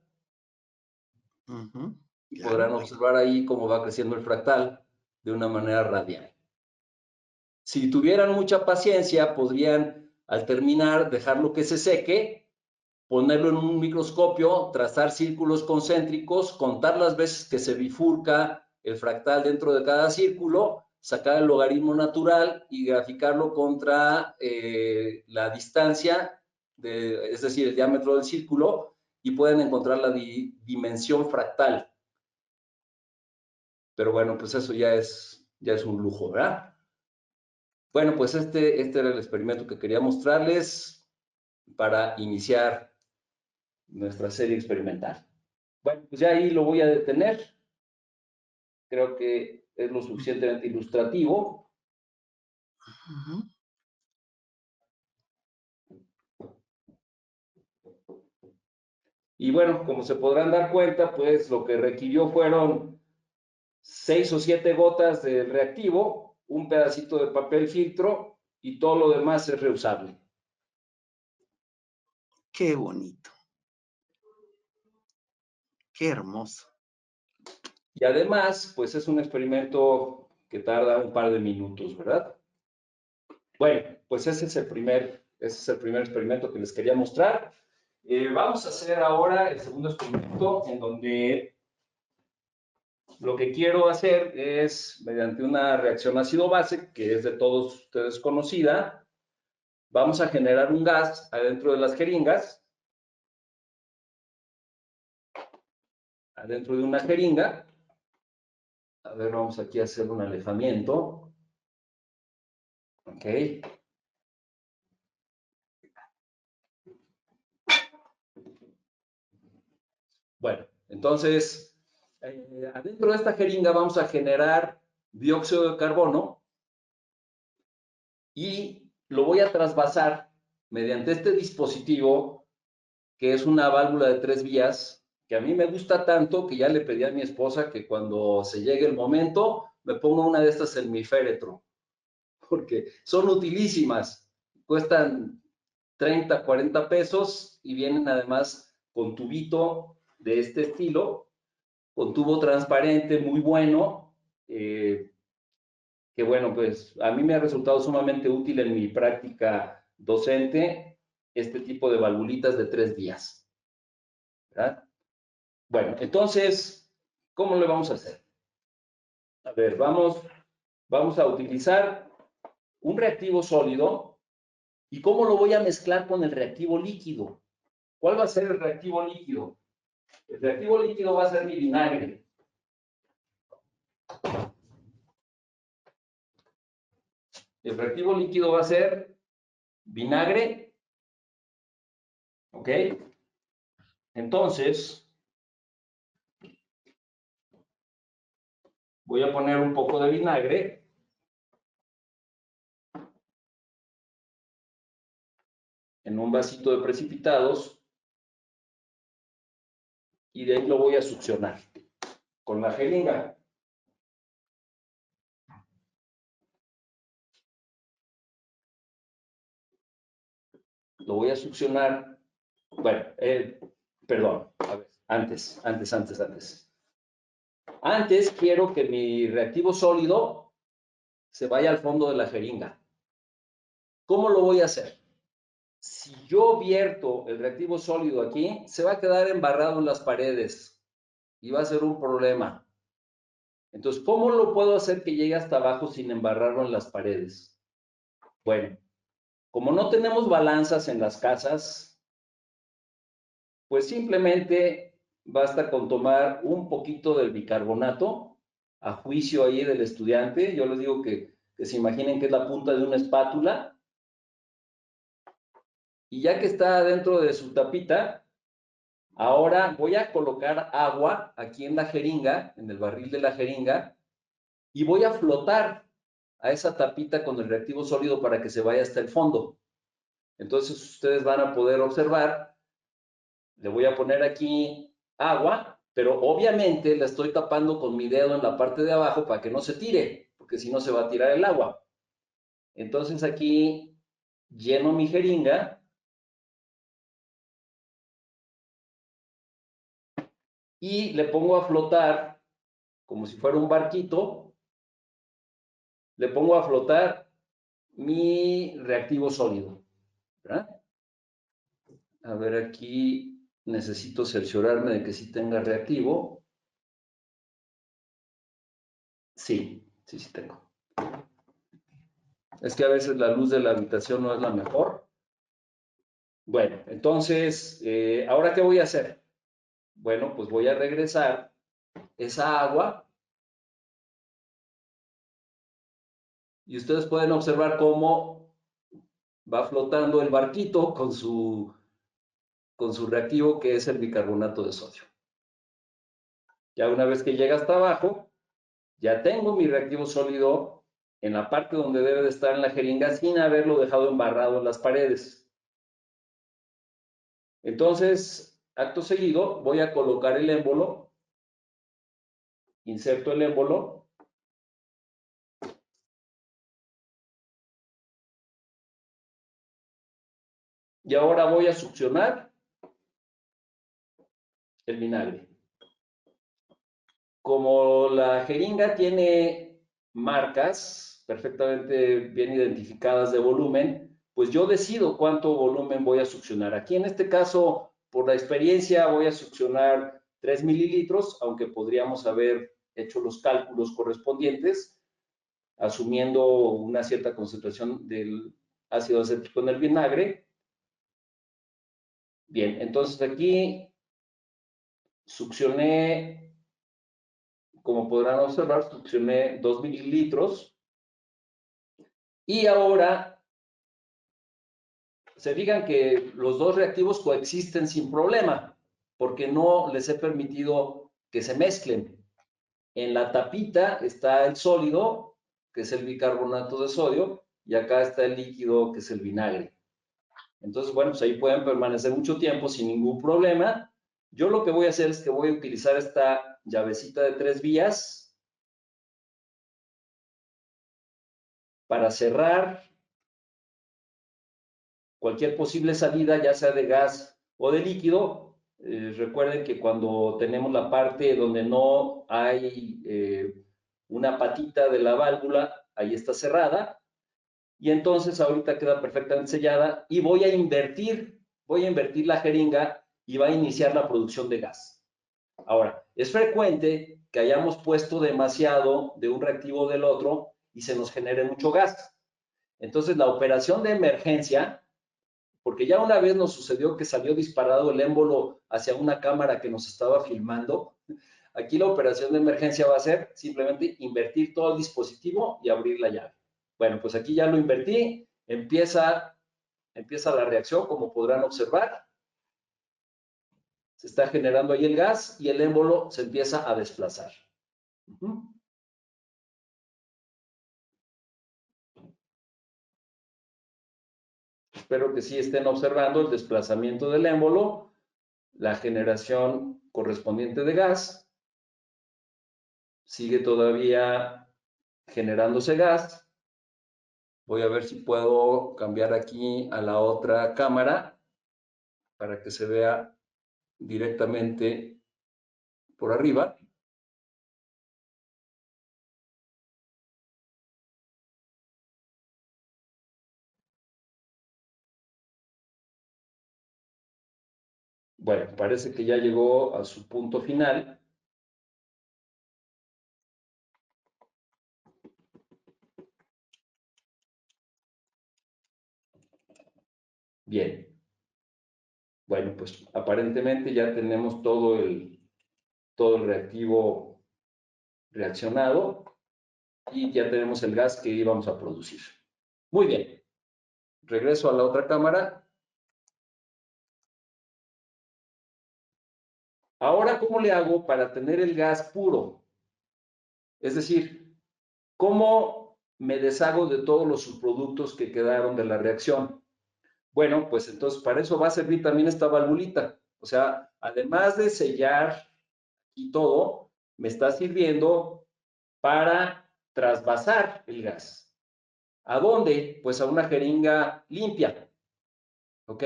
Y podrán observar ahí cómo va creciendo el fractal de una manera radial. Si tuvieran mucha paciencia, podrían, al terminar, dejarlo que se seque, ponerlo en un microscopio, trazar círculos concéntricos, contar las veces que se bifurca el fractal dentro de cada círculo, sacar el logaritmo natural y graficarlo contra la distancia, es decir, el diámetro del círculo, y pueden encontrar la dimensión fractal. Pero bueno, pues eso ya es un lujo, ¿verdad? Bueno, pues este era el experimento que quería mostrarles para iniciar nuestra serie experimental. Bueno, pues ya ahí lo voy a detener. Creo que es lo suficientemente ilustrativo. Y bueno, como se podrán dar cuenta, pues lo que requirió fueron 6 o 7 gotas de reactivo, un pedacito de papel filtro y todo lo demás es reusable. Qué bonito. Qué hermoso. Y además, pues es un experimento que tarda un par de minutos, ¿verdad? Bueno, pues ese es el primer experimento que les quería mostrar. Vamos a hacer ahora el segundo experimento en donde lo que quiero hacer es, mediante una reacción ácido-base, que es de todos ustedes conocida, vamos a generar un gas adentro de las jeringas, adentro de una jeringa. A ver, vamos aquí a hacer un alejamiento. Ok. Bueno, entonces, adentro de esta jeringa vamos a generar dióxido de carbono y lo voy a trasvasar mediante este dispositivo que es una válvula de 3 vías que a mí me gusta tanto que ya le pedí a mi esposa que cuando se llegue el momento me ponga una de estas en mi féretro, porque son utilísimas, cuestan 30, 40 pesos y vienen además con tubito de este estilo, con tubo transparente muy bueno, que bueno, pues a mí me ha resultado sumamente útil en mi práctica docente este tipo de valvulitas de 3 vías, ¿verdad? Bueno, entonces, ¿cómo le vamos a hacer? A ver, vamos a utilizar un reactivo sólido. ¿Y cómo lo voy a mezclar con el reactivo líquido? ¿Cuál va a ser el reactivo líquido? El reactivo líquido va a ser mi vinagre. El reactivo líquido va a ser vinagre. ¿Ok? Entonces, voy a poner un poco de vinagre. en un vasito de precipitados y de ahí lo voy a succionar con la jeringa. Lo voy a succionar. Bueno, perdón, a ver, antes. Antes quiero que mi reactivo sólido se vaya al fondo de la jeringa. ¿Cómo lo voy a hacer? Si yo vierto el reactivo sólido aquí, se va a quedar embarrado en las paredes y va a ser un problema. Entonces, ¿cómo lo puedo hacer que llegue hasta abajo sin embarrarlo en las paredes? Bueno, como no tenemos balanzas en las casas, pues simplemente basta con tomar un poquito del bicarbonato a juicio ahí del estudiante. Yo les digo que se imaginen que es la punta de una espátula. Y ya que está dentro de su tapita, ahora voy a colocar agua aquí en la jeringa, en el barril de la jeringa, y voy a flotar a esa tapita con el reactivo sólido para que se vaya hasta el fondo. Entonces ustedes van a poder observar, le voy a poner aquí agua, pero obviamente la estoy tapando con mi dedo en la parte de abajo para que no se tire, porque si no se va a tirar el agua. Entonces aquí lleno mi jeringa y le pongo a flotar como si fuera un barquito, le pongo a flotar mi reactivo sólido, ¿verdad? A ver, aquí necesito cerciorarme de que sí tenga reactivo. Sí tengo. Es que a veces la luz de la habitación no es la mejor. Bueno, entonces, ¿ahora qué voy a hacer? Bueno, pues voy a regresar esa agua y ustedes pueden observar cómo va flotando el barquito con su reactivo, que es el bicarbonato de sodio. Ya una vez que llega hasta abajo, ya tengo mi reactivo sólido en la parte donde debe de estar en la jeringa sin haberlo dejado embarrado en las paredes. Entonces, acto seguido, voy a colocar el émbolo, inserto el émbolo, y ahora voy a succionar el vinagre. Como la jeringa tiene marcas perfectamente bien identificadas de volumen, pues yo decido cuánto volumen voy a succionar. Aquí en este caso, por la experiencia, voy a succionar 3 mililitros, aunque podríamos haber hecho los cálculos correspondientes, asumiendo una cierta concentración del ácido acético en el vinagre. Bien, entonces aquí succioné, como podrán observar, succioné 2 mililitros. Y ahora, se fijan que los dos reactivos coexisten sin problema, porque no les he permitido que se mezclen. En la tapita está el sólido, que es el bicarbonato de sodio, y acá está el líquido, que es el vinagre. Entonces, bueno, pues ahí pueden permanecer mucho tiempo sin ningún problema. Yo lo que voy a hacer es que voy a utilizar esta llavecita de 3 vías para cerrar cualquier posible salida, ya sea de gas o de líquido. Recuerden que cuando tenemos la parte donde no hay una patita de la válvula, ahí está cerrada. Y entonces ahorita queda perfectamente sellada y voy a invertir la jeringa y va a iniciar la producción de gas. Ahora, es frecuente que hayamos puesto demasiado de un reactivo del otro y se nos genere mucho gas. Entonces, la operación de emergencia, porque ya una vez nos sucedió que salió disparado el émbolo hacia una cámara que nos estaba filmando, aquí la operación de emergencia va a ser simplemente invertir todo el dispositivo y abrir la llave. Bueno, pues aquí ya lo invertí, empieza la reacción, como podrán observar. Se está generando ahí el gas y el émbolo se empieza a desplazar. espero que sí estén observando el desplazamiento del émbolo, la generación correspondiente de gas. Sigue todavía generándose gas. Voy a ver si puedo cambiar aquí a la otra cámara para que se vea directamente por arriba. Bueno, parece que ya llegó a su punto final. Bien. Bueno, pues aparentemente ya tenemos todo el reactivo reaccionado y ya tenemos el gas que íbamos a producir. Muy bien. Regreso a la otra cámara. Ahora, ¿cómo le hago para tener el gas puro? Es decir, ¿cómo me deshago de todos los subproductos que quedaron de la reacción? Bueno, pues entonces para eso va a servir también esta valvulita. O sea, además de sellar y todo, me está sirviendo para trasvasar el gas. ¿A dónde? Pues a una jeringa limpia. ¿Ok?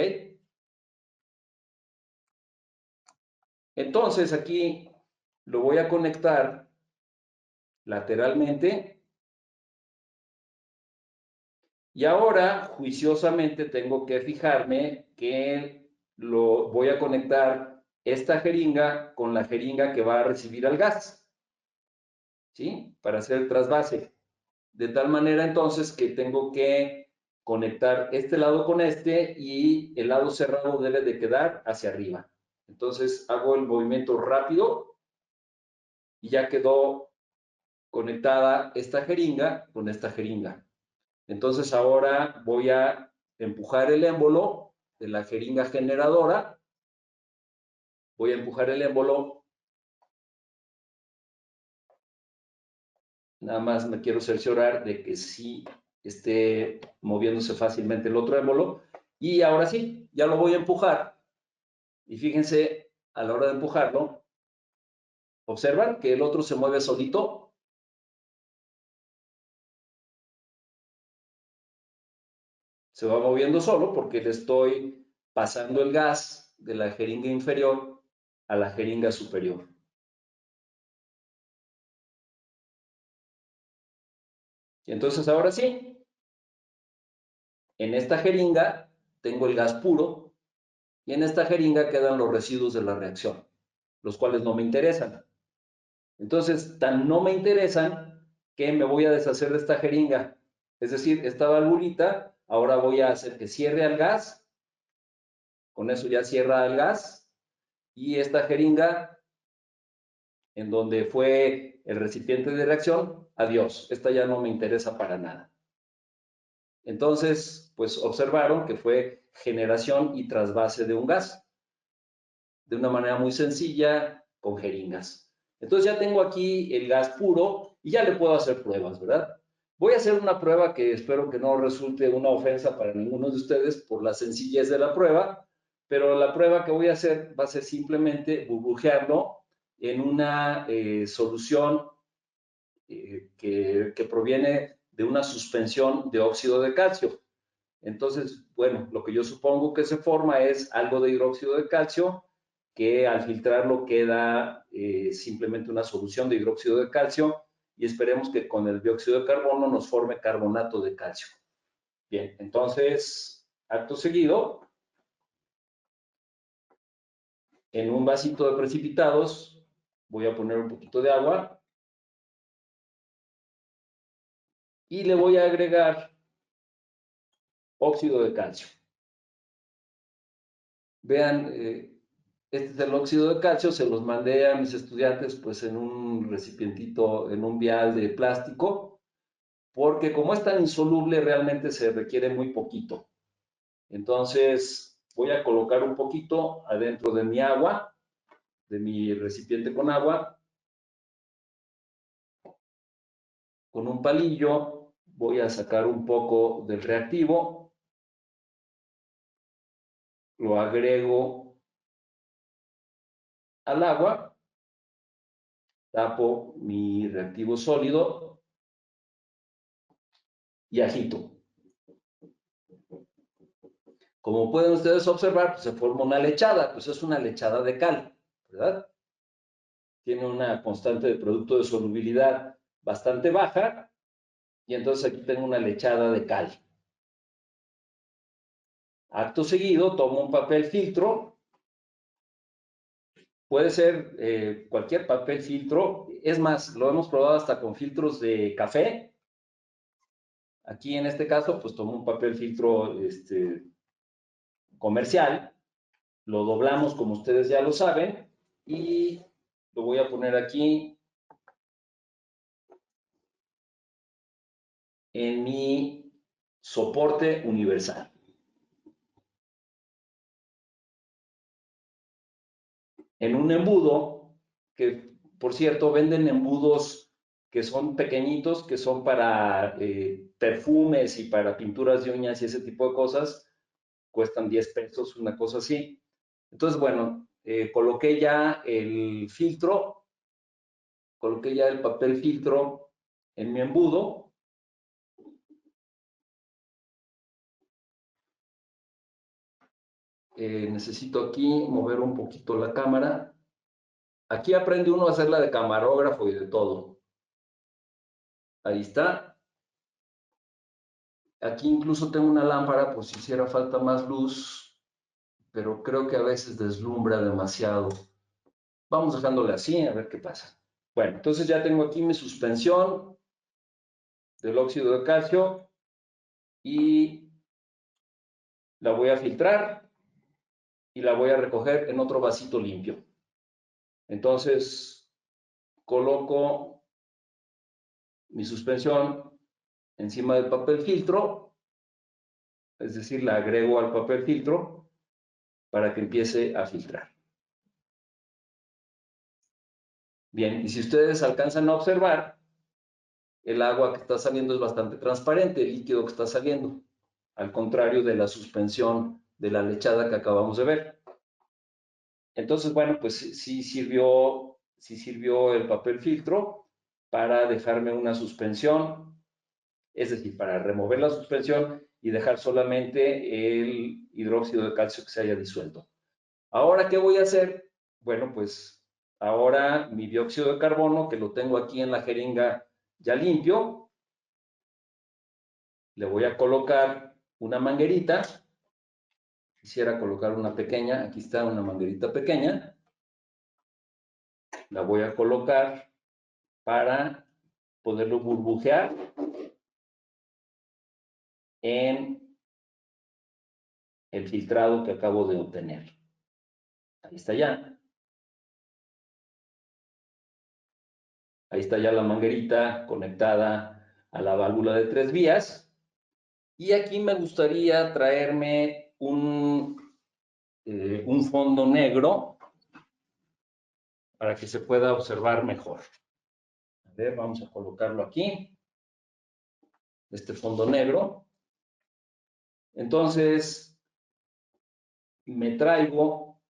Entonces aquí lo voy a conectar lateralmente y ahora juiciosamente tengo que fijarme que lo voy a conectar esta jeringa con la jeringa que va a recibir al gas, ¿sí? Para hacer el trasvase. De tal manera entonces que tengo que conectar este lado con este y el lado cerrado debe de quedar hacia arriba. Entonces hago el movimiento rápido y ya quedó conectada esta jeringa con esta jeringa. Entonces ahora voy a empujar el émbolo de la jeringa generadora. Voy a empujar el émbolo. Nada más me quiero cerciorar de que sí esté moviéndose fácilmente el otro émbolo. Y ahora sí, ya lo voy a empujar. Y fíjense, a la hora de empujarlo, observan que el otro se mueve solito. Se va moviendo solo porque le estoy pasando el gas de la jeringa inferior a la jeringa superior. Y entonces ahora sí, en esta jeringa tengo el gas puro y en esta jeringa quedan los residuos de la reacción, los cuales no me interesan. Entonces, tan no me interesan que me voy a deshacer de esta jeringa. Es decir, esta valvulita, ahora voy a hacer que cierre al gas. Con eso ya cierra el gas. Y esta jeringa, en donde fue el recipiente de reacción, adiós. Esta ya no me interesa para nada. Entonces, pues observaron que fue generación y trasvase de un gas. De una manera muy sencilla, con jeringas. Entonces ya tengo aquí el gas puro y ya le puedo hacer pruebas, ¿verdad? Voy a hacer una prueba que espero que no resulte una ofensa para ninguno de ustedes por la sencillez de la prueba, pero la prueba que voy a hacer va a ser simplemente burbujearlo en una solución que proviene de una suspensión de óxido de calcio. Entonces, bueno, lo que yo supongo que se forma es algo de hidróxido de calcio que al filtrarlo queda simplemente una solución de hidróxido de calcio y esperemos que con el dióxido de carbono nos forme carbonato de calcio. Bien, entonces, acto seguido, en un vasito de precipitados voy a poner un poquito de agua y le voy a agregar óxido de calcio. Vean, este es el óxido de calcio, se los mandé a mis estudiantes pues en un recipientito, en un vial de plástico, porque como es tan insoluble realmente se requiere muy poquito. Entonces voy a colocar un poquito adentro de mi agua, de mi recipiente con agua. Con un palillo voy a sacar un poco del reactivo lo agrego al agua, tapo mi reactivo sólido y agito. Como pueden ustedes observar, pues se forma una lechada, pues es una lechada de cal, ¿verdad? Tiene una constante de producto de solubilidad bastante baja, y entonces aquí tengo una lechada de cal. Acto seguido, tomo un papel filtro, puede ser cualquier papel filtro, es más, lo hemos probado hasta con filtros de café. Aquí en este caso, pues tomo un papel filtro comercial, lo doblamos como ustedes ya lo saben, y lo voy a poner aquí en mi soporte universal. En un embudo, que por cierto venden embudos que son pequeñitos, que son para perfumes y para pinturas de uñas y ese tipo de cosas, cuestan 10 pesos, una cosa así. Entonces, bueno, coloqué ya el filtro, coloqué ya el papel filtro en mi embudo. Necesito aquí mover un poquito la cámara. Aquí aprende uno a hacerla de camarógrafo y de todo. Ahí está. Aquí incluso tengo una lámpara por si hiciera falta más luz, pero creo que a veces deslumbra demasiado. Vamos dejándole así, a ver qué pasa. Bueno, entonces ya tengo aquí mi suspensión del óxido de calcio y la voy a filtrar y la voy a recoger en otro vasito limpio. Entonces, coloco mi suspensión encima del papel filtro, es decir, la agrego al papel filtro para que empiece a filtrar. Bien, y si ustedes alcanzan a observar, el agua que está saliendo es bastante transparente, el líquido que está saliendo, al contrario de la suspensión de la lechada que acabamos de ver. Entonces, bueno, pues sí sirvió el papel filtro para dejarme una suspensión, es decir, para remover la suspensión y dejar solamente el hidróxido de calcio que se haya disuelto. Ahora, ¿qué voy a hacer? Bueno, pues ahora mi dióxido de carbono, que lo tengo aquí en la jeringa ya limpio, le voy a colocar una manguerita. Quisiera colocar una pequeña, aquí está una manguerita pequeña. La voy a colocar para poderlo burbujear en el filtrado que acabo de obtener. Ahí está ya. Ahí está ya la manguerita conectada a la válvula de 3 vías. Y aquí me gustaría traerme un fondo negro para que se pueda observar mejor. A ver, vamos a colocarlo aquí. Este fondo negro. Entonces, me traigo,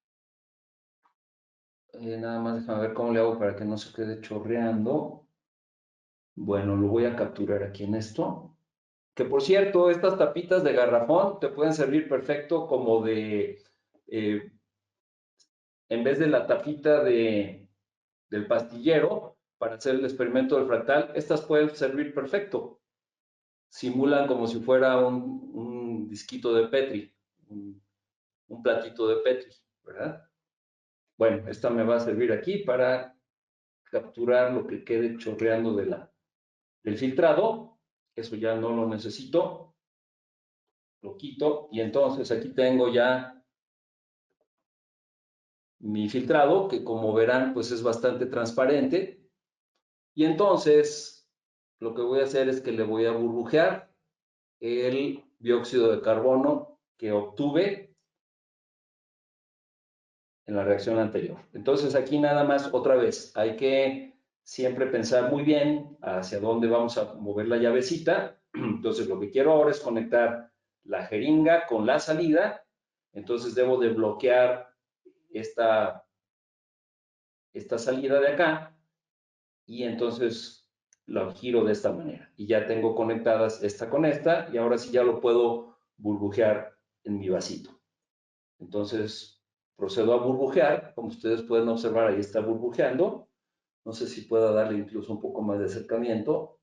nada más déjame ver cómo le hago para que no se quede chorreando. Bueno, lo voy a capturar aquí en esto. Que por cierto, estas tapitas de garrafón te pueden servir perfecto como de, en vez de la tapita del pastillero para hacer el experimento del fractal, estas pueden servir perfecto. Simulan como si fuera un disquito de Petri, un platito de Petri, ¿verdad? Bueno, esta me va a servir aquí para capturar lo que quede chorreando del filtrado. Eso ya no lo necesito. Lo quito y entonces aquí tengo ya mi filtrado, que como verán, pues es bastante transparente. Y entonces lo que voy a hacer es que le voy a burbujear el dióxido de carbono que obtuve en la reacción anterior. Entonces aquí nada más, otra vez, hay que siempre pensar muy bien hacia dónde vamos a mover la llavecita. Entonces lo que quiero ahora es conectar la jeringa con la salida Entonces debo de bloquear esta salida de acá y entonces lo giro de esta manera. Y ya tengo conectadas esta con esta y ahora sí ya lo puedo burbujear en mi vasito. Entonces procedo a burbujear. Como ustedes pueden observar, ahí está burbujeando. No sé si pueda darle incluso un poco más de acercamiento.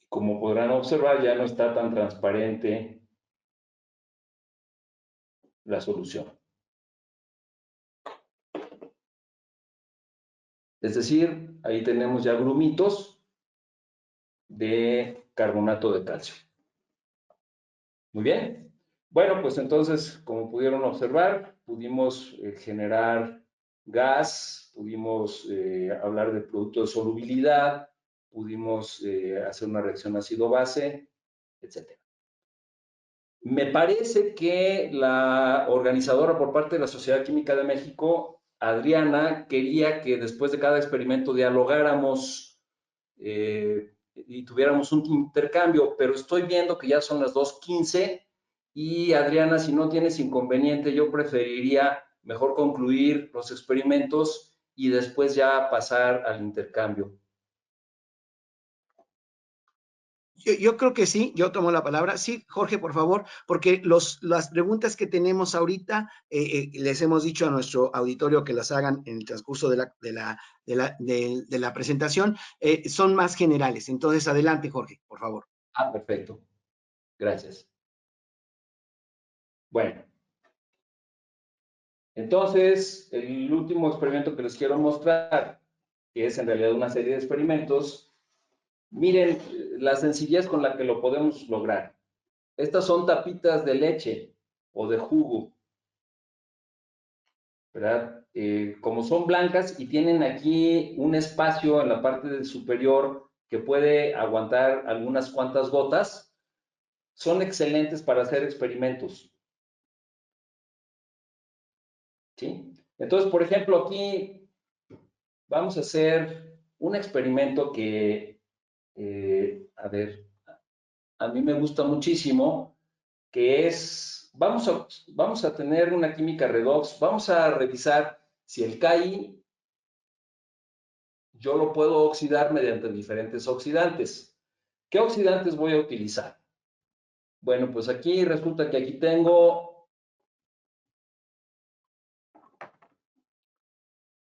Como podrán observar, ya no está tan transparente la solución. Es decir, ahí tenemos ya grumitos de carbonato de calcio. Muy bien. Bueno, pues entonces, como pudieron observar, pudimos generar gas, pudimos hablar del producto de solubilidad, pudimos hacer una reacción ácido-base, etc. Me parece que la organizadora por parte de la Sociedad Química de México, Adriana, quería que después de cada experimento dialogáramos y tuviéramos un intercambio, pero estoy viendo que ya son las 2:15 y Adriana, si no tienes inconveniente, yo preferiría mejor concluir los experimentos y después ya pasar al intercambio. Yo creo que sí, yo tomo la palabra. Sí, Jorge, por favor, porque las preguntas que tenemos ahorita, les hemos dicho a nuestro auditorio que las hagan en el transcurso de la presentación, son más generales. Entonces, adelante, Jorge, por favor. Ah, perfecto. Gracias. Bueno. Entonces, el último experimento que les quiero mostrar, que es en realidad una serie de experimentos, miren la sencillez con la que lo podemos lograr. Estas son tapitas de leche o de jugo, ¿verdad? Como son blancas y tienen aquí un espacio en la parte superior que puede aguantar algunas cuantas gotas, son excelentes para hacer experimentos. ¿Sí? Entonces, por ejemplo, aquí vamos a hacer un experimento que, a ver, a mí me gusta muchísimo, que es, vamos a tener una química redox, vamos a revisar si el KI yo lo puedo oxidar mediante diferentes oxidantes. ¿Qué oxidantes voy a utilizar? Bueno, pues aquí resulta que aquí tengo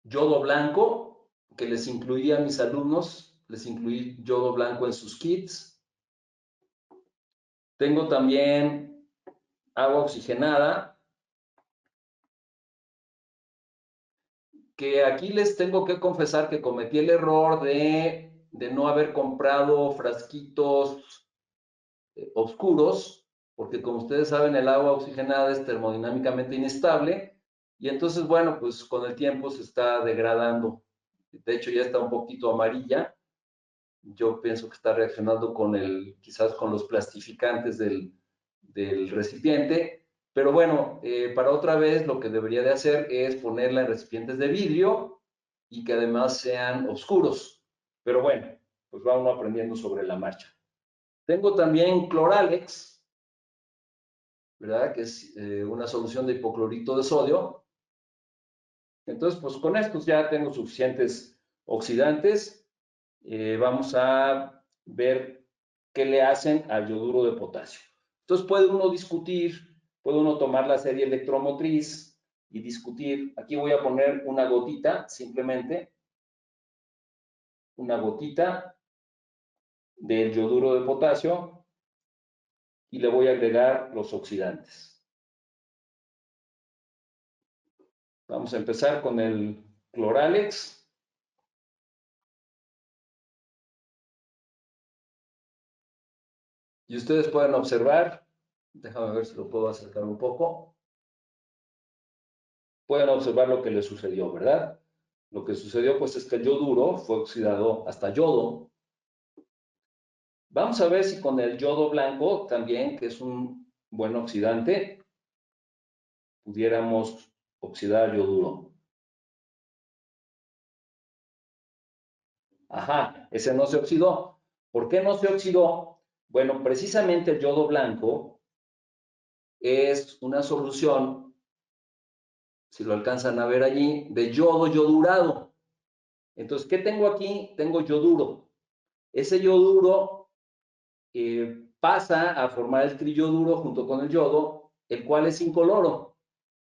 yodo blanco, que les incluí a mis alumnos, les incluí yodo blanco en sus kits. Tengo también agua oxigenada, que aquí les tengo que confesar que cometí el error de no haber comprado frasquitos oscuros, porque como ustedes saben, el agua oxigenada es termodinámicamente inestable y entonces, bueno, pues con el tiempo se está degradando. De hecho, ya está un poquito amarilla. Yo pienso que está reaccionando con quizás con los plastificantes del recipiente. Pero bueno, para otra vez lo que debería de hacer es ponerla en recipientes de vidrio y que además sean oscuros. Pero bueno, pues va uno aprendiendo sobre la marcha. Tengo también Cloralex, ¿verdad? Que es una solución de hipoclorito de sodio. Entonces, pues con estos ya tengo suficientes oxidantes. Vamos a ver qué le hacen al yoduro de potasio. Entonces puede uno discutir, puede uno tomar la serie electromotriz y discutir. Aquí voy a poner una gotita, simplemente, una gotita del yoduro de potasio y le voy a agregar los oxidantes. Vamos a empezar con el Cloralex. Y ustedes pueden observar, déjame ver si lo puedo acercar un poco. pueden observar lo que le sucedió, ¿verdad? Lo que sucedió pues es que el yoduro fue oxidado hasta yodo. Vamos a ver si con el yodo blanco también, que es un buen oxidante, pudiéramos oxidar yoduro. Ajá, ese no se oxidó. ¿Por qué no se oxidó? Bueno, precisamente el yodo blanco es una solución, si lo alcanzan a ver allí, de yodo yodurado. Entonces, ¿qué tengo aquí? Tengo yoduro. Ese yoduro pasa a formar el triyoduro junto con el yodo, el cual es incoloro.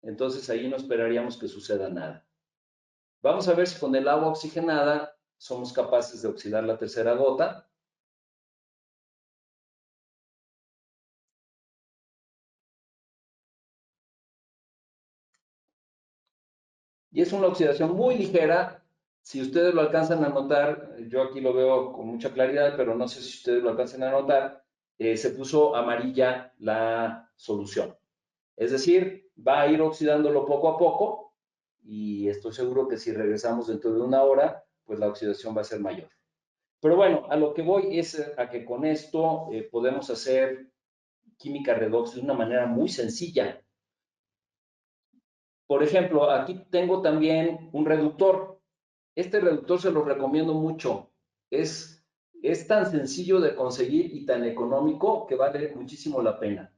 Entonces, ahí no esperaríamos que suceda nada. Vamos a ver si con el agua oxigenada somos capaces de oxidar la tercera gota. Y es una oxidación muy ligera. Si ustedes lo alcanzan a notar, yo aquí lo veo con mucha claridad, pero no sé si ustedes lo alcanzan a notar, se puso amarilla la solución. Es decir, va a ir oxidándolo poco a poco y estoy seguro que si regresamos dentro de una hora, pues la oxidación va a ser mayor. Pero bueno, a lo que voy es a que con esto podemos hacer química redox de una manera muy sencilla. Por ejemplo, aquí tengo también un reductor. Este reductor se lo recomiendo mucho. Es tan sencillo de conseguir y tan económico que vale muchísimo la pena.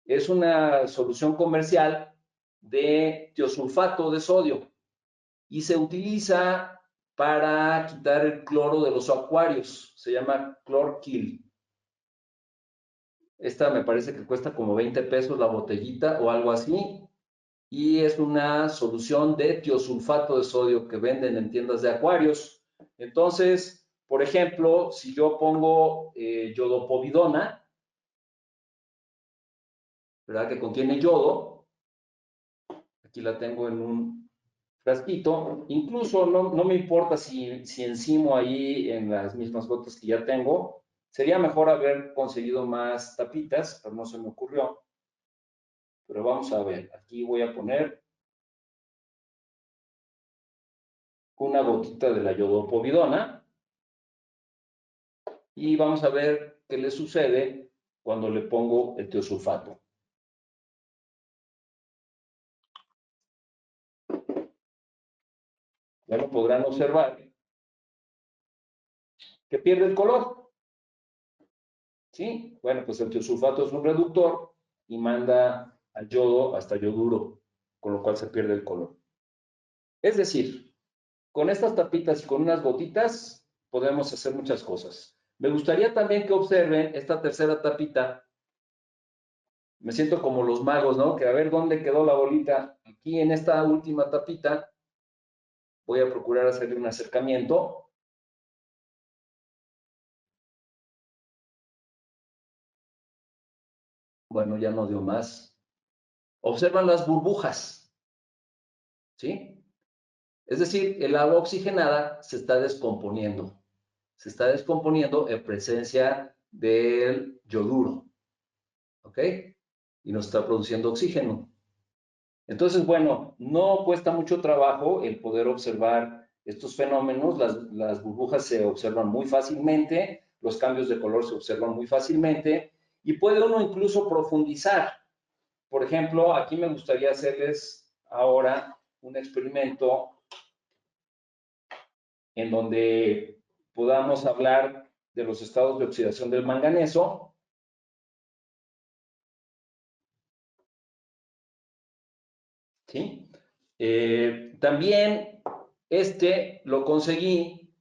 Es una solución comercial de tiosulfato de sodio y se utiliza para quitar el cloro de los acuarios. Se llama Chlorkill. Esta me parece que cuesta como 20 pesos la botellita o algo así. Y es una solución de tiosulfato de sodio que venden en tiendas de acuarios. Entonces, por ejemplo, si yo pongo yodopovidona, ¿verdad? Que contiene yodo, aquí la tengo en un frasquito, incluso no me importa si encimo ahí en las mismas gotas que ya tengo, sería mejor haber conseguido más tapitas, pero no se me ocurrió. Pero vamos a ver, aquí voy a poner una gotita de la yodopovidona y vamos a ver qué le sucede cuando le pongo el tiosulfato. Ya lo podrán observar que pierde el color. ¿Sí? Bueno, pues el tiosulfato es un reductor y manda al yodo hasta yoduro, con lo cual se pierde el color. Es decir, con estas tapitas y con unas gotitas podemos hacer muchas cosas. Me gustaría también que observen esta tercera tapita. Me siento como los magos, ¿no? Que a ver dónde quedó la bolita. Aquí en esta última tapita voy a procurar hacerle un acercamiento. Bueno, ya no dio más. Observan las burbujas, ¿sí? Es decir, el agua oxigenada se está descomponiendo. Se está descomponiendo en presencia del yoduro, ¿ok? Y nos está produciendo oxígeno. Entonces, bueno, no cuesta mucho trabajo el poder observar estos fenómenos. Las burbujas se observan muy fácilmente, los cambios de color se observan muy fácilmente y puede uno incluso profundizar. Por ejemplo, aquí me gustaría hacerles ahora un experimento en donde podamos hablar de los estados de oxidación del manganeso. ¿Sí? También este lo conseguí,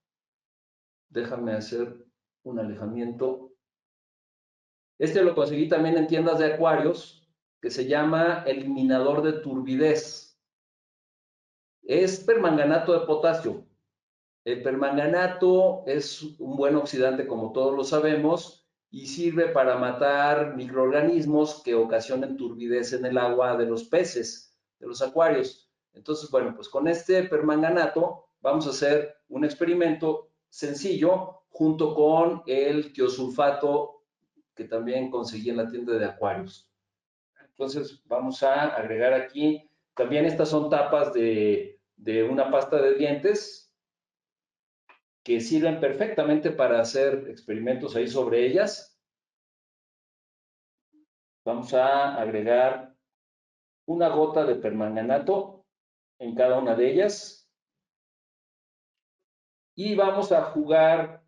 déjame hacer un alejamiento, este lo conseguí también en tiendas de acuarios, que se llama eliminador de turbidez. Es permanganato de potasio. El permanganato es un buen oxidante, como todos lo sabemos, y sirve para matar microorganismos que ocasionen turbidez en el agua de los peces, de los acuarios. Entonces, bueno, pues con este permanganato vamos a hacer un experimento sencillo junto con el tiosulfato que también conseguí en la tienda de acuarios. Entonces, vamos a agregar aquí También estas son tapas de una pasta de dientes que sirven perfectamente para hacer experimentos ahí sobre ellas. Vamos a agregar una gota de permanganato en cada una de ellas. Y vamos a jugar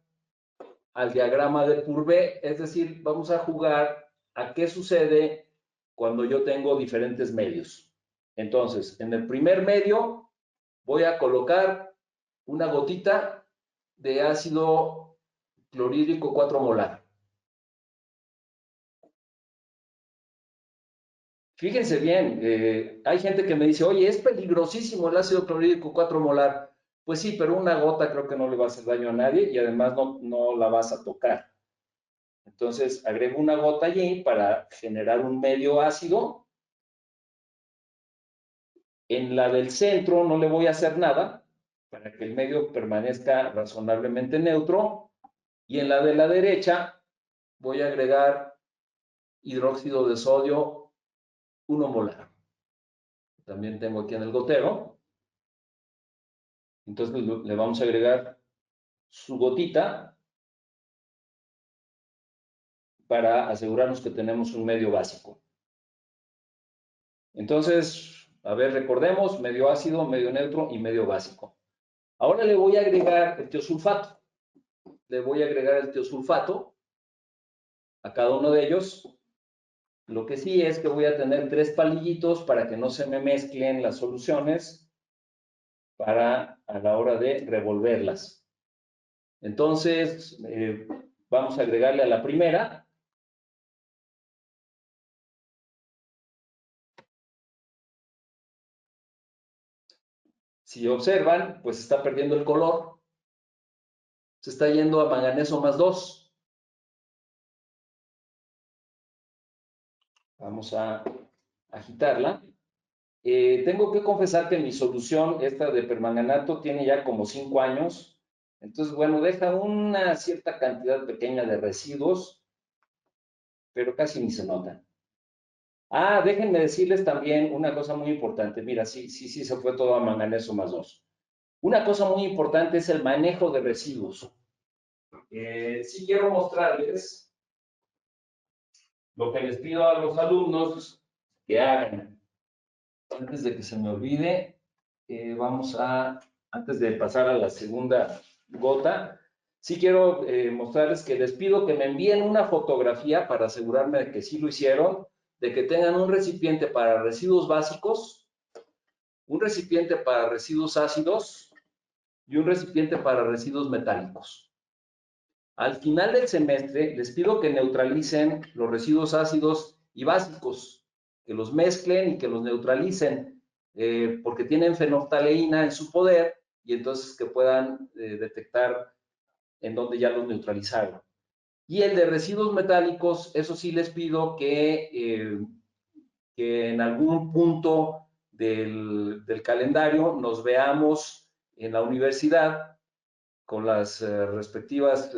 al diagrama de Purvé, es decir, vamos a jugar a qué sucede cuando yo tengo diferentes medios. Entonces, en el primer medio voy a colocar una gotita de ácido clorhídrico 4 molar. Fíjense bien, hay gente que me dice, oye, es peligrosísimo el ácido clorhídrico 4 molar. Pues sí, pero una gota creo que no le va a hacer daño a nadie y además no la vas a tocar. Entonces, agrego una gota allí para generar un medio ácido. En la del centro no le voy a hacer nada para que el medio permanezca razonablemente neutro. Y en la de la derecha voy a agregar hidróxido de sodio 1 molar. También tengo aquí en el gotero. Entonces le vamos a agregar su gotita para asegurarnos que tenemos un medio básico. Entonces, a ver, recordemos, medio ácido, medio neutro y medio básico. Ahora le voy a agregar el tiosulfato. Le voy a agregar el tiosulfato a cada uno de ellos. Lo que sí es que voy a tener 3 palillitos para que no se me mezclen las soluciones para a la hora de revolverlas. Entonces, vamos a agregarle a la primera. Si observan, pues está perdiendo el color. Se está yendo a manganeso más 2. Vamos a agitarla. Tengo que confesar que mi solución, esta de permanganato, tiene ya como 5 años. Entonces, bueno, deja una cierta cantidad pequeña de residuos, pero casi ni se nota. Ah, déjenme decirles también una cosa muy importante. Mira, sí, se fue todo a manganeso más 2. Una cosa muy importante es el manejo de residuos. Sí quiero mostrarles lo que les pido a los alumnos que hagan. Antes de que se me olvide, antes de pasar a la segunda gota, sí quiero mostrarles que les pido que me envíen una fotografía para asegurarme de que sí lo hicieron, de que tengan un recipiente para residuos básicos, un recipiente para residuos ácidos y un recipiente para residuos metálicos. Al final del semestre, les pido que neutralicen los residuos ácidos y básicos, que los mezclen y que los neutralicen, porque tienen fenolftaleína en su poder y entonces que puedan detectar en dónde ya los neutralizaron. Y el de residuos metálicos, eso sí les pido que en algún punto del calendario nos veamos en la universidad con las respectivas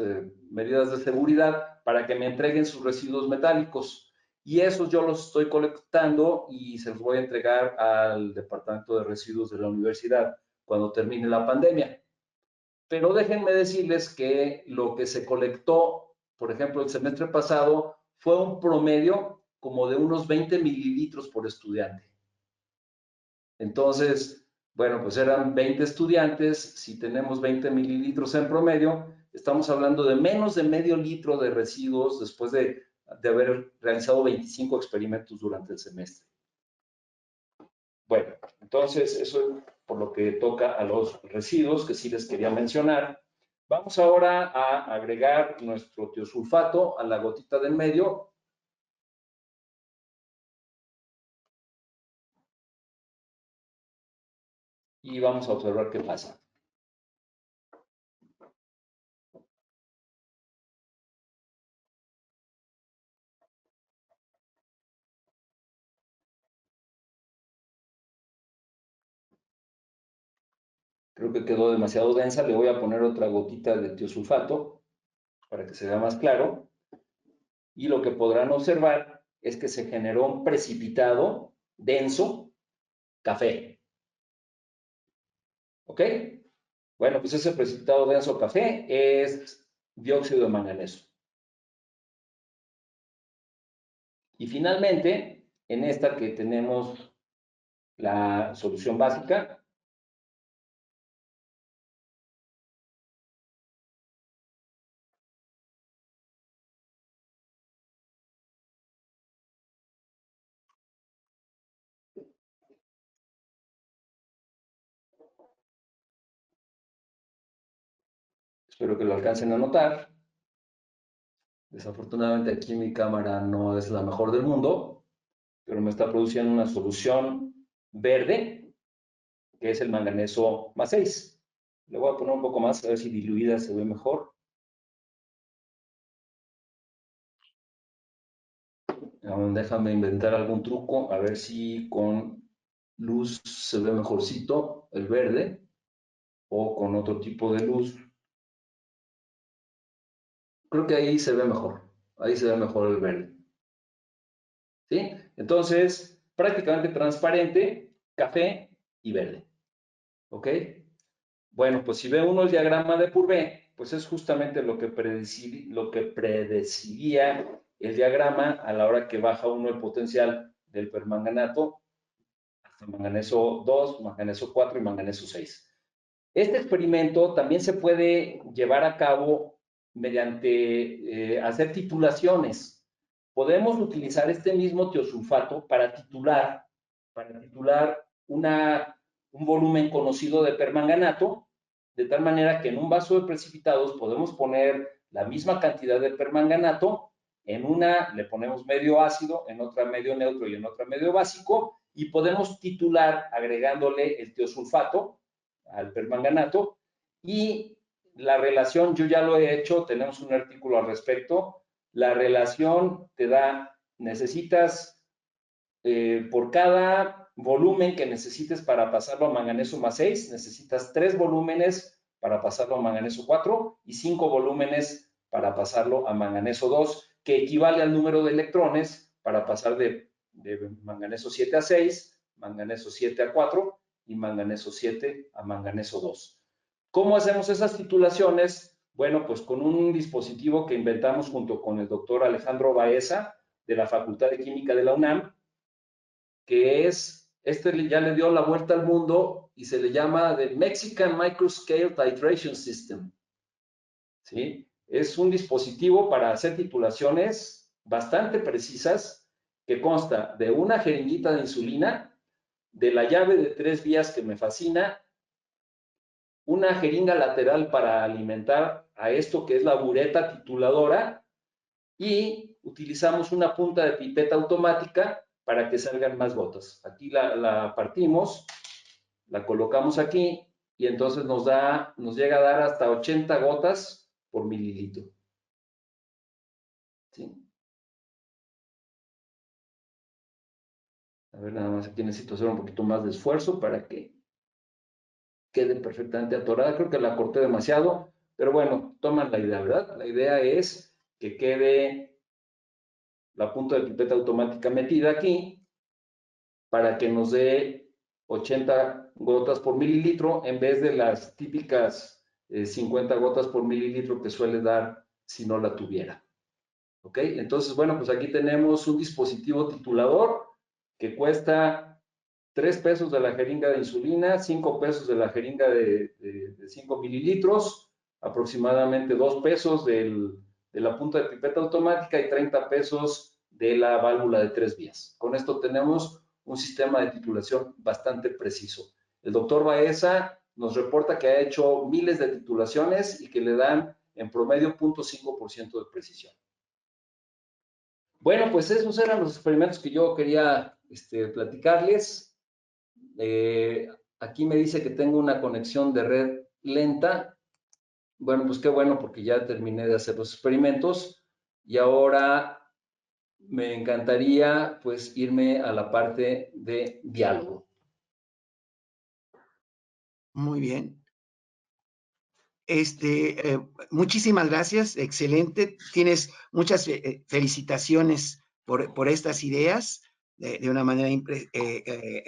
medidas de seguridad para que me entreguen sus residuos metálicos. Y esos yo los estoy colectando y se los voy a entregar al Departamento de Residuos de la universidad cuando termine la pandemia. Pero déjenme decirles que lo que se colectó, por ejemplo, el semestre pasado, fue un promedio como de unos 20 mililitros por estudiante. Entonces, bueno, pues eran 20 estudiantes, si tenemos 20 mililitros en promedio, estamos hablando de menos de medio litro de residuos después de haber realizado 25 experimentos durante el semestre. Bueno, entonces eso es por lo que toca a los residuos que sí les quería mencionar. Vamos ahora a agregar nuestro tiosulfato a la gotita del medio. Y vamos a observar qué pasa. Creo que quedó demasiado densa, le voy a poner otra gotita de tiosulfato para que se vea más claro. Y lo que podrán observar es que se generó un precipitado denso café. ¿Ok? Bueno, pues ese precipitado denso café es dióxido de manganeso. Y finalmente, en esta que tenemos la solución básica, espero que lo alcancen a notar. Desafortunadamente aquí mi cámara no es la mejor del mundo, pero me está produciendo una solución verde, que es el manganeso más 6. Le voy a poner un poco más, a ver si diluida se ve mejor. Déjame inventar algún truco, a ver si con luz se ve mejorcito el verde, o con otro tipo de luz. Creo que ahí se ve mejor el verde. ¿Sí? Entonces, prácticamente transparente, café y verde. ¿Ok? Bueno, pues si ve uno el diagrama de Purvé, pues es justamente lo que predeciría el diagrama a la hora que baja uno el potencial del permanganato hasta manganeso 2, manganeso 4 y manganeso 6. Este experimento también se puede llevar a cabo mediante hacer titulaciones. Podemos utilizar este mismo tiosulfato para titular un volumen conocido de permanganato, de tal manera que en un vaso de precipitados podemos poner la misma cantidad de permanganato, en una le ponemos medio ácido, en otra medio neutro y en otra medio básico, y podemos titular agregándole el tiosulfato al permanganato, y la relación, yo ya lo he hecho, tenemos un artículo al respecto, la relación te da, necesitas por cada volumen que necesites para pasarlo a manganeso más 6, necesitas 3 volúmenes para pasarlo a manganeso 4 y 5 volúmenes para pasarlo a manganeso 2, que equivale al número de electrones para pasar de manganeso 7 a 6, manganeso 7 a 4 y manganeso 7 a manganeso 2. ¿Cómo hacemos esas titulaciones? Bueno, pues con un dispositivo que inventamos junto con el doctor Alejandro Baeza de la Facultad de Química de la UNAM, que es, ya le dio la vuelta al mundo y se le llama The Mexican Microscale Titration System. ¿Sí? Es un dispositivo para hacer titulaciones bastante precisas que consta de una jeringuita de insulina, de la llave de 3 vías que me fascina, una jeringa lateral para alimentar a esto que es la bureta tituladora, y utilizamos una punta de pipeta automática para que salgan más gotas. Aquí la partimos, la colocamos aquí y entonces nos llega a dar hasta 80 gotas por mililitro. ¿Sí? A ver, nada más aquí necesito hacer un poquito más de esfuerzo para que quede perfectamente atorada. Creo que la corté demasiado, pero bueno, toman la idea, ¿verdad? La idea es que quede la punta de pipeta automática metida aquí para que nos dé 80 gotas por mililitro en vez de las típicas 50 gotas por mililitro que suele dar si no la tuviera. ¿Ok? Entonces, bueno, pues aquí tenemos un dispositivo titulador que cuesta 3 pesos de la jeringa de insulina, 5 pesos de la jeringa de 5 mililitros, aproximadamente 2 pesos de la punta de pipeta automática y 30 pesos de la válvula de 3 vías. Con esto tenemos un sistema de titulación bastante preciso. El doctor Baeza nos reporta que ha hecho miles de titulaciones y que le dan en promedio 0.5% de precisión. Bueno, pues esos eran los experimentos que yo quería platicarles. Aquí me dice que tengo una conexión de red lenta. Bueno, pues qué bueno, porque ya terminé de hacer los experimentos y ahora me encantaría pues irme a la parte de diálogo. Muy bien. Muchísimas gracias, excelente. Tienes muchas felicitaciones por estas ideas. de una manera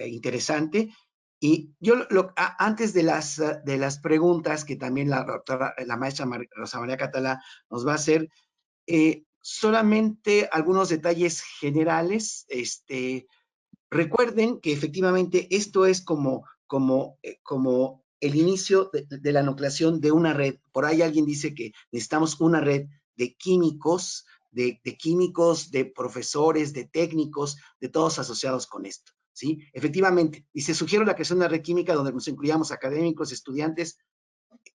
interesante. Y yo, antes de las preguntas que también la maestra Rosa María Catalá nos va a hacer, solamente algunos detalles generales. Recuerden que efectivamente esto es como el inicio de la nucleación de una red. Por ahí alguien dice que necesitamos una red de químicos, de profesores, de técnicos, de todos asociados con esto, ¿sí? Efectivamente, y se sugiere la creación de una red química donde nos incluyamos académicos, estudiantes,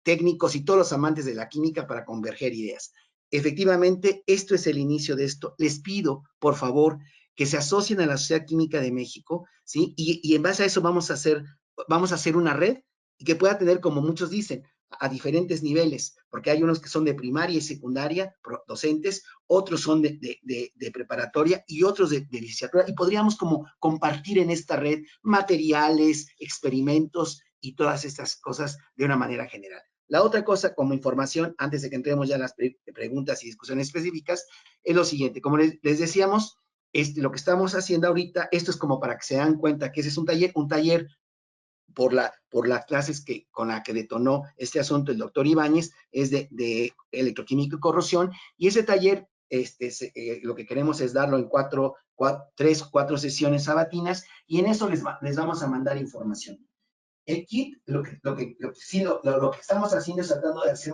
técnicos y todos los amantes de la química para converger ideas. Efectivamente, esto es el inicio de esto. Les pido, por favor, que se asocien a la Sociedad Química de México, ¿sí? Y en base a eso vamos a hacer una red y que pueda tener, como muchos dicen, a diferentes niveles, porque hay unos que son de primaria y secundaria, docentes, otros son de preparatoria y otros de licenciatura, y podríamos como compartir en esta red materiales, experimentos y todas estas cosas de una manera general. La otra cosa, como información, antes de que entremos ya a las preguntas y discusiones específicas, es lo siguiente. Como les decíamos, lo que estamos haciendo ahorita, esto es como para que se dan cuenta que ese es un taller por las clases con la que detonó este asunto el doctor Ibáñez, es de electroquímica y corrosión, y ese taller, lo que queremos es darlo en 3 o 4 sesiones sabatinas, y en eso les vamos a mandar información. El kit, lo que estamos haciendo es tratando de hacer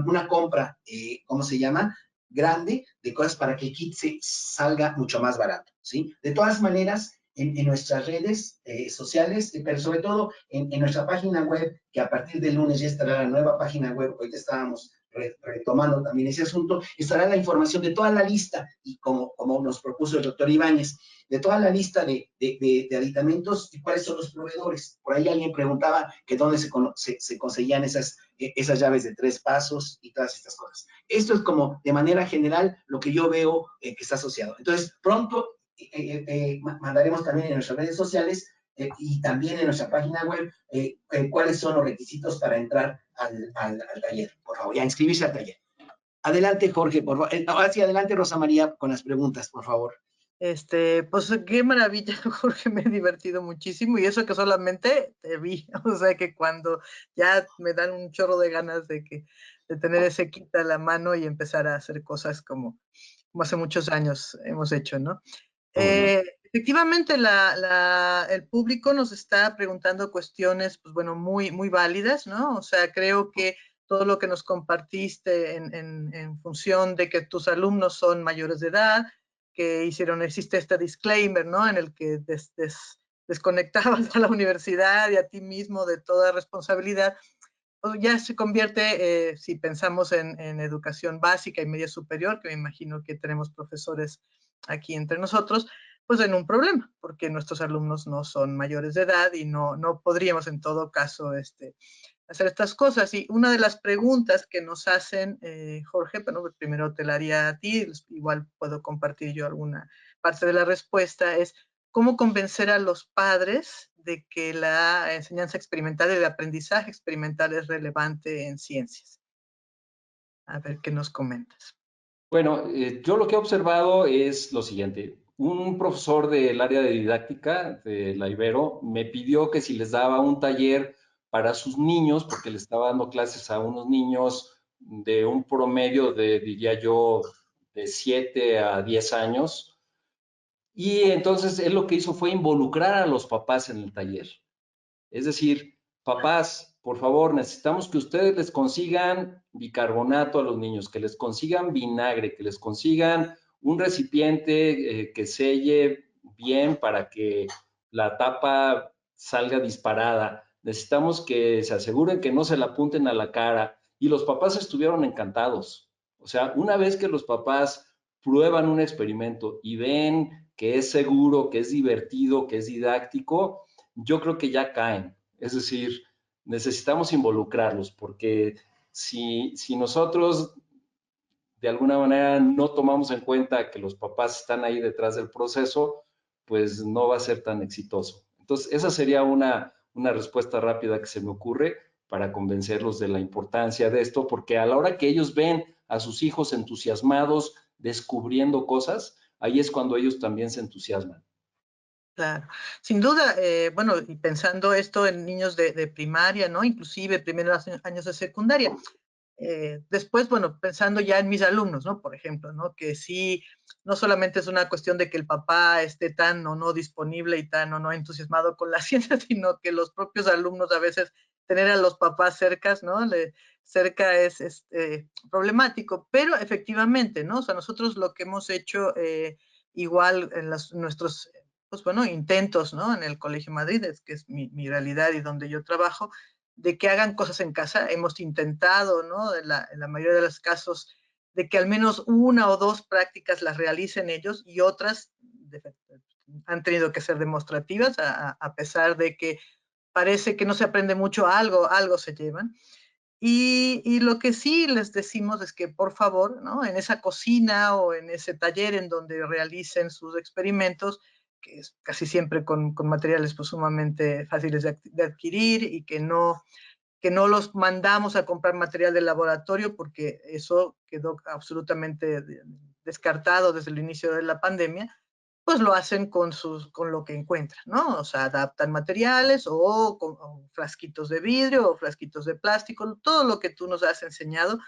una compra, ¿cómo se llama? Grande, de cosas para que el kit salga mucho más barato, ¿sí? De todas maneras, en nuestras redes sociales, pero sobre todo en nuestra página web, que a partir del lunes ya estará la nueva página web, hoy estábamos retomando también ese asunto, estará la información de toda la lista, y como nos propuso el doctor Ibáñez, de toda la lista de aditamentos y cuáles son los proveedores. Por ahí alguien preguntaba que dónde se conseguían esas llaves de 3 pasos y todas estas cosas. Esto es como de manera general lo que yo veo que está asociado. Entonces, pronto mandaremos también en nuestras redes sociales y también en nuestra página web cuáles son los requisitos para entrar al taller, por favor, y a inscribirse al taller. Adelante, Jorge, por favor. Ahora sí, adelante, Rosa María, con las preguntas, por favor. Pues qué maravilla, Jorge, me he divertido muchísimo, y eso que solamente te vi, o sea que cuando ya me dan un chorro de ganas de tener ese kit a la mano y empezar a hacer cosas como hace muchos años hemos hecho, ¿no? Efectivamente, el público nos está preguntando cuestiones, pues bueno, muy, muy válidas, ¿no? O sea, creo que todo lo que nos compartiste en función de que tus alumnos son mayores de edad, que existe este disclaimer, ¿no? En el que desconectabas a la universidad y a ti mismo de toda responsabilidad, pues ya se convierte, si pensamos en educación básica y media superior, que me imagino que tenemos profesores aquí entre nosotros, pues en un problema, porque nuestros alumnos no son mayores de edad y no podríamos en todo caso hacer estas cosas. Y una de las preguntas que nos hacen, Jorge, pero primero te la haría a ti, igual puedo compartir yo alguna parte de la respuesta, es cómo convencer a los padres de que la enseñanza experimental y el aprendizaje experimental es relevante en ciencias. A ver qué nos comentas. Bueno, yo lo que he observado es lo siguiente. Un profesor del área de didáctica de la Ibero me pidió que si les daba un taller para sus niños, porque le estaba dando clases a unos niños de un promedio de, diría yo, de 7 a 10 años. Y entonces él lo que hizo fue involucrar a los papás en el taller. Es decir, papás, por favor, necesitamos que ustedes les consigan bicarbonato a los niños, que les consigan vinagre, que les consigan un recipiente que selle bien para que la tapa salga disparada. Necesitamos que se aseguren que no se la apunten a la cara. Y los papás estuvieron encantados. O sea, una vez que los papás prueban un experimento y ven que es seguro, que es divertido, que es didáctico, yo creo que ya caen. Es decir, necesitamos involucrarlos porque si nosotros de alguna manera no tomamos en cuenta que los papás están ahí detrás del proceso, pues no va a ser tan exitoso. Entonces, esa sería una respuesta rápida que se me ocurre para convencerlos de la importancia de esto, porque a la hora que ellos ven a sus hijos entusiasmados, descubriendo cosas, ahí es cuando ellos también se entusiasman. Claro, sin duda, bueno, y pensando esto en niños de primaria, ¿no? Inclusive primeros años de secundaria. Después, bueno, pensando ya en mis alumnos, ¿no? Por ejemplo, ¿no? Que sí, no solamente es una cuestión de que el papá esté tan o no disponible y tan o no entusiasmado con la ciencia, sino que los propios alumnos a veces tener a los papás cercas, ¿no? Cerca es problemático, pero efectivamente, ¿no? O sea, nosotros lo que hemos hecho igual en nuestros, pues bueno, intentos, ¿no? En el Colegio Madrid, que es mi realidad y donde yo trabajo, de que hagan cosas en casa. Hemos intentado, ¿no? En la mayoría de los casos, de que al menos una o dos prácticas las realicen ellos y otras han tenido que ser demostrativas, a pesar de que parece que no se aprende mucho, algo se llevan. Y lo que sí les decimos es que, por favor, ¿no? En esa cocina o en ese taller en donde realicen sus experimentos, que es casi siempre con materiales pues, sumamente fáciles de adquirir y que no los mandamos a comprar material de laboratorio porque eso quedó absolutamente descartado desde el inicio de la pandemia, pues lo hacen con lo que encuentran, ¿no? O sea, adaptan materiales o frasquitos de vidrio o frasquitos de plástico, todo lo que tú nos has enseñado.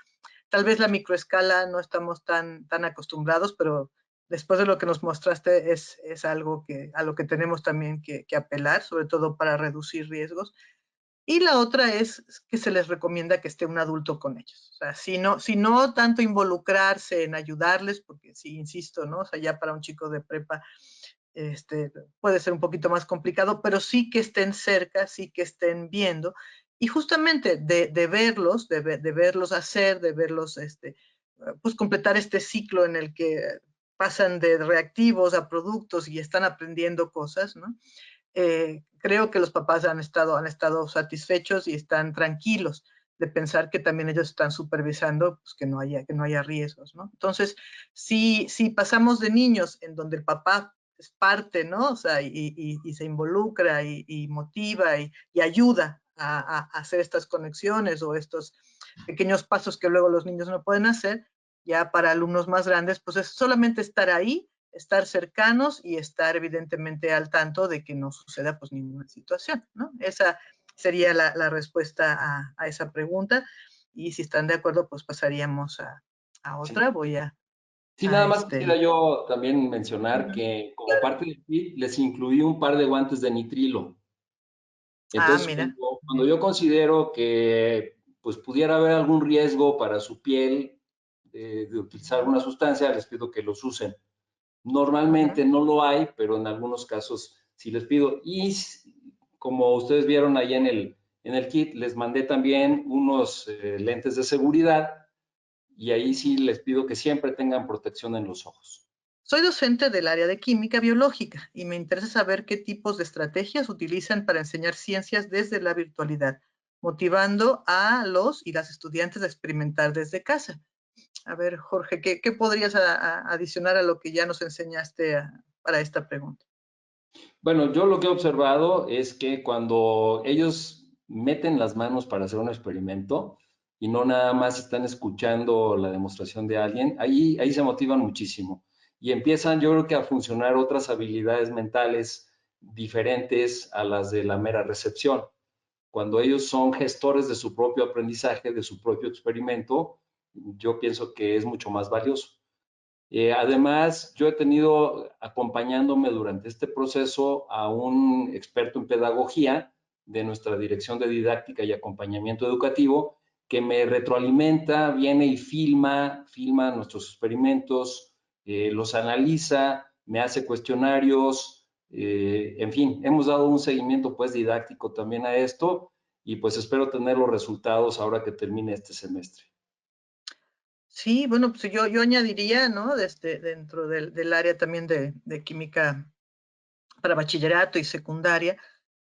Tal vez la microescala no estamos tan acostumbrados, pero después de lo que nos mostraste es algo a lo que tenemos también que apelar, sobre todo para reducir riesgos. Y la otra es que se les recomienda que esté un adulto con ellos. O sea, si no tanto involucrarse en ayudarles, porque sí, insisto, ¿no? O sea, ya para un chico de prepa puede ser un poquito más complicado, pero sí que estén cerca, sí que estén viendo. Y justamente de verlos, de verlos hacer, de verlos, pues completar este ciclo en el que pasan de reactivos a productos y están aprendiendo cosas, ¿no? Creo que los papás han estado satisfechos y están tranquilos de pensar que también ellos están supervisando pues, que no haya riesgos, ¿no? Entonces, si pasamos de niños en donde el papá es parte, ¿no? O sea, y se involucra y motiva y ayuda a hacer estas conexiones o estos pequeños pasos que luego los niños no pueden hacer, ya para alumnos más grandes, pues es solamente estar ahí, estar cercanos y estar evidentemente al tanto de que no suceda pues ninguna situación, ¿no? Esa sería la respuesta a esa pregunta y si están de acuerdo pues pasaríamos a otra. Sí. Voy Sí, nada más quisiera yo también mencionar que como Claro. parte del kit les incluí un par de guantes de nitrilo. Entonces, Mira. cuando yo considero que pues pudiera haber algún riesgo para su piel de utilizar alguna sustancia, les pido que los usen. Normalmente no lo hay, pero en algunos casos sí les pido. Y como ustedes vieron ahí en el kit, les mandé también unos lentes de seguridad y ahí sí les pido que siempre tengan protección en los ojos. Soy docente del área de química biológica y me interesa saber qué tipos de estrategias utilizan para enseñar ciencias desde la virtualidad, motivando a los y las estudiantes a experimentar desde casa. A ver, Jorge, ¿qué podrías adicionar a lo que ya nos enseñaste para esta pregunta? Bueno, yo lo que he observado es que cuando ellos meten las manos para hacer un experimento y no nada más están escuchando la demostración de alguien, ahí se motivan muchísimo y empiezan yo creo que a funcionar otras habilidades mentales diferentes a las de la mera recepción. Cuando ellos son gestores de su propio aprendizaje, de su propio experimento, yo pienso que es mucho más valioso. Además, yo he tenido acompañándome durante este proceso a un experto en pedagogía de nuestra Dirección de Didáctica y Acompañamiento Educativo que me retroalimenta, viene y filma nuestros experimentos, los analiza, me hace cuestionarios, en fin, hemos dado un seguimiento pues didáctico también a esto y pues espero tener los resultados ahora que termine este semestre. Sí, bueno, pues yo añadiría, ¿no? Dentro del área también de química para bachillerato y secundaria,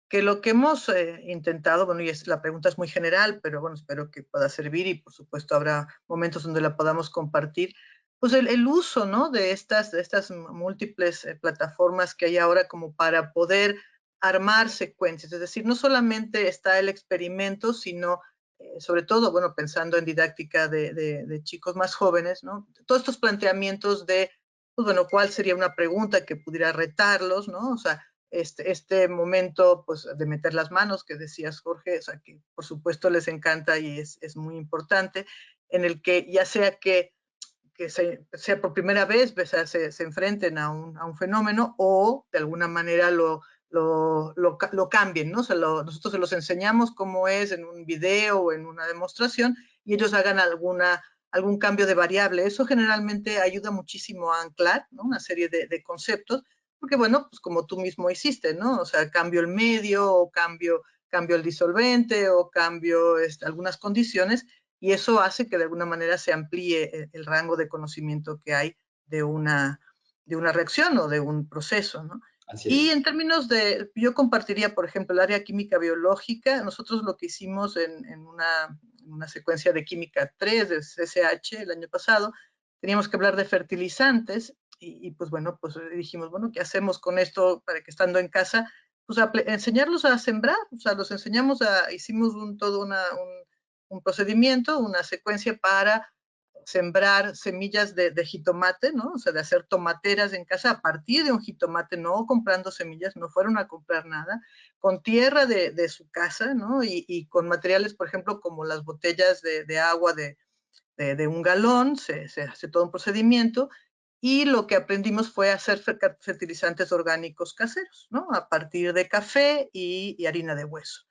que lo que hemos intentado, bueno, la pregunta es muy general, pero bueno, espero que pueda servir y por supuesto habrá momentos donde la podamos compartir, pues el uso, ¿no? De estas múltiples plataformas que hay ahora como para poder armar secuencias, es decir, no solamente está el experimento, sino sobre todo, bueno, pensando en didáctica de chicos más jóvenes, ¿no? Todos estos planteamientos de pues bueno, cuál sería una pregunta que pudiera retarlos, ¿no? O sea, este momento, pues, de meter las manos, que decías, Jorge, o sea, que por supuesto les encanta y es muy importante, en el que ya sea que sea por primera vez se enfrenten a un fenómeno o de alguna manera lo cambien, ¿no? O sea, nosotros se los enseñamos cómo es en un video o en una demostración y ellos hagan algún cambio de variable. Eso generalmente ayuda muchísimo a anclar, ¿no? Una serie de conceptos, porque bueno, pues como tú mismo hiciste, ¿no? O sea, cambio el medio o cambio el disolvente o cambio algunas condiciones y eso hace que de alguna manera se amplíe el rango de conocimiento que hay de una reacción o de un proceso, ¿no? Y en términos yo compartiría, por ejemplo, el área química biológica. Nosotros lo que hicimos en una secuencia de química 3 de CCH el año pasado, teníamos que hablar de fertilizantes y pues bueno, pues dijimos, bueno, ¿qué hacemos con esto para que estando en casa, pues enseñarlos a sembrar? O sea, los enseñamos hicimos todo un procedimiento, una secuencia para sembrar semillas de jitomate, ¿no? O sea, de hacer tomateras en casa a partir de un jitomate, no comprando semillas, no fueron a comprar nada, con tierra de su casa, ¿no? Y con materiales, por ejemplo, como las botellas de agua de un galón, se hace todo un procedimiento y lo que aprendimos fue hacer fertilizantes orgánicos caseros, ¿no? A partir de café y harina de hueso.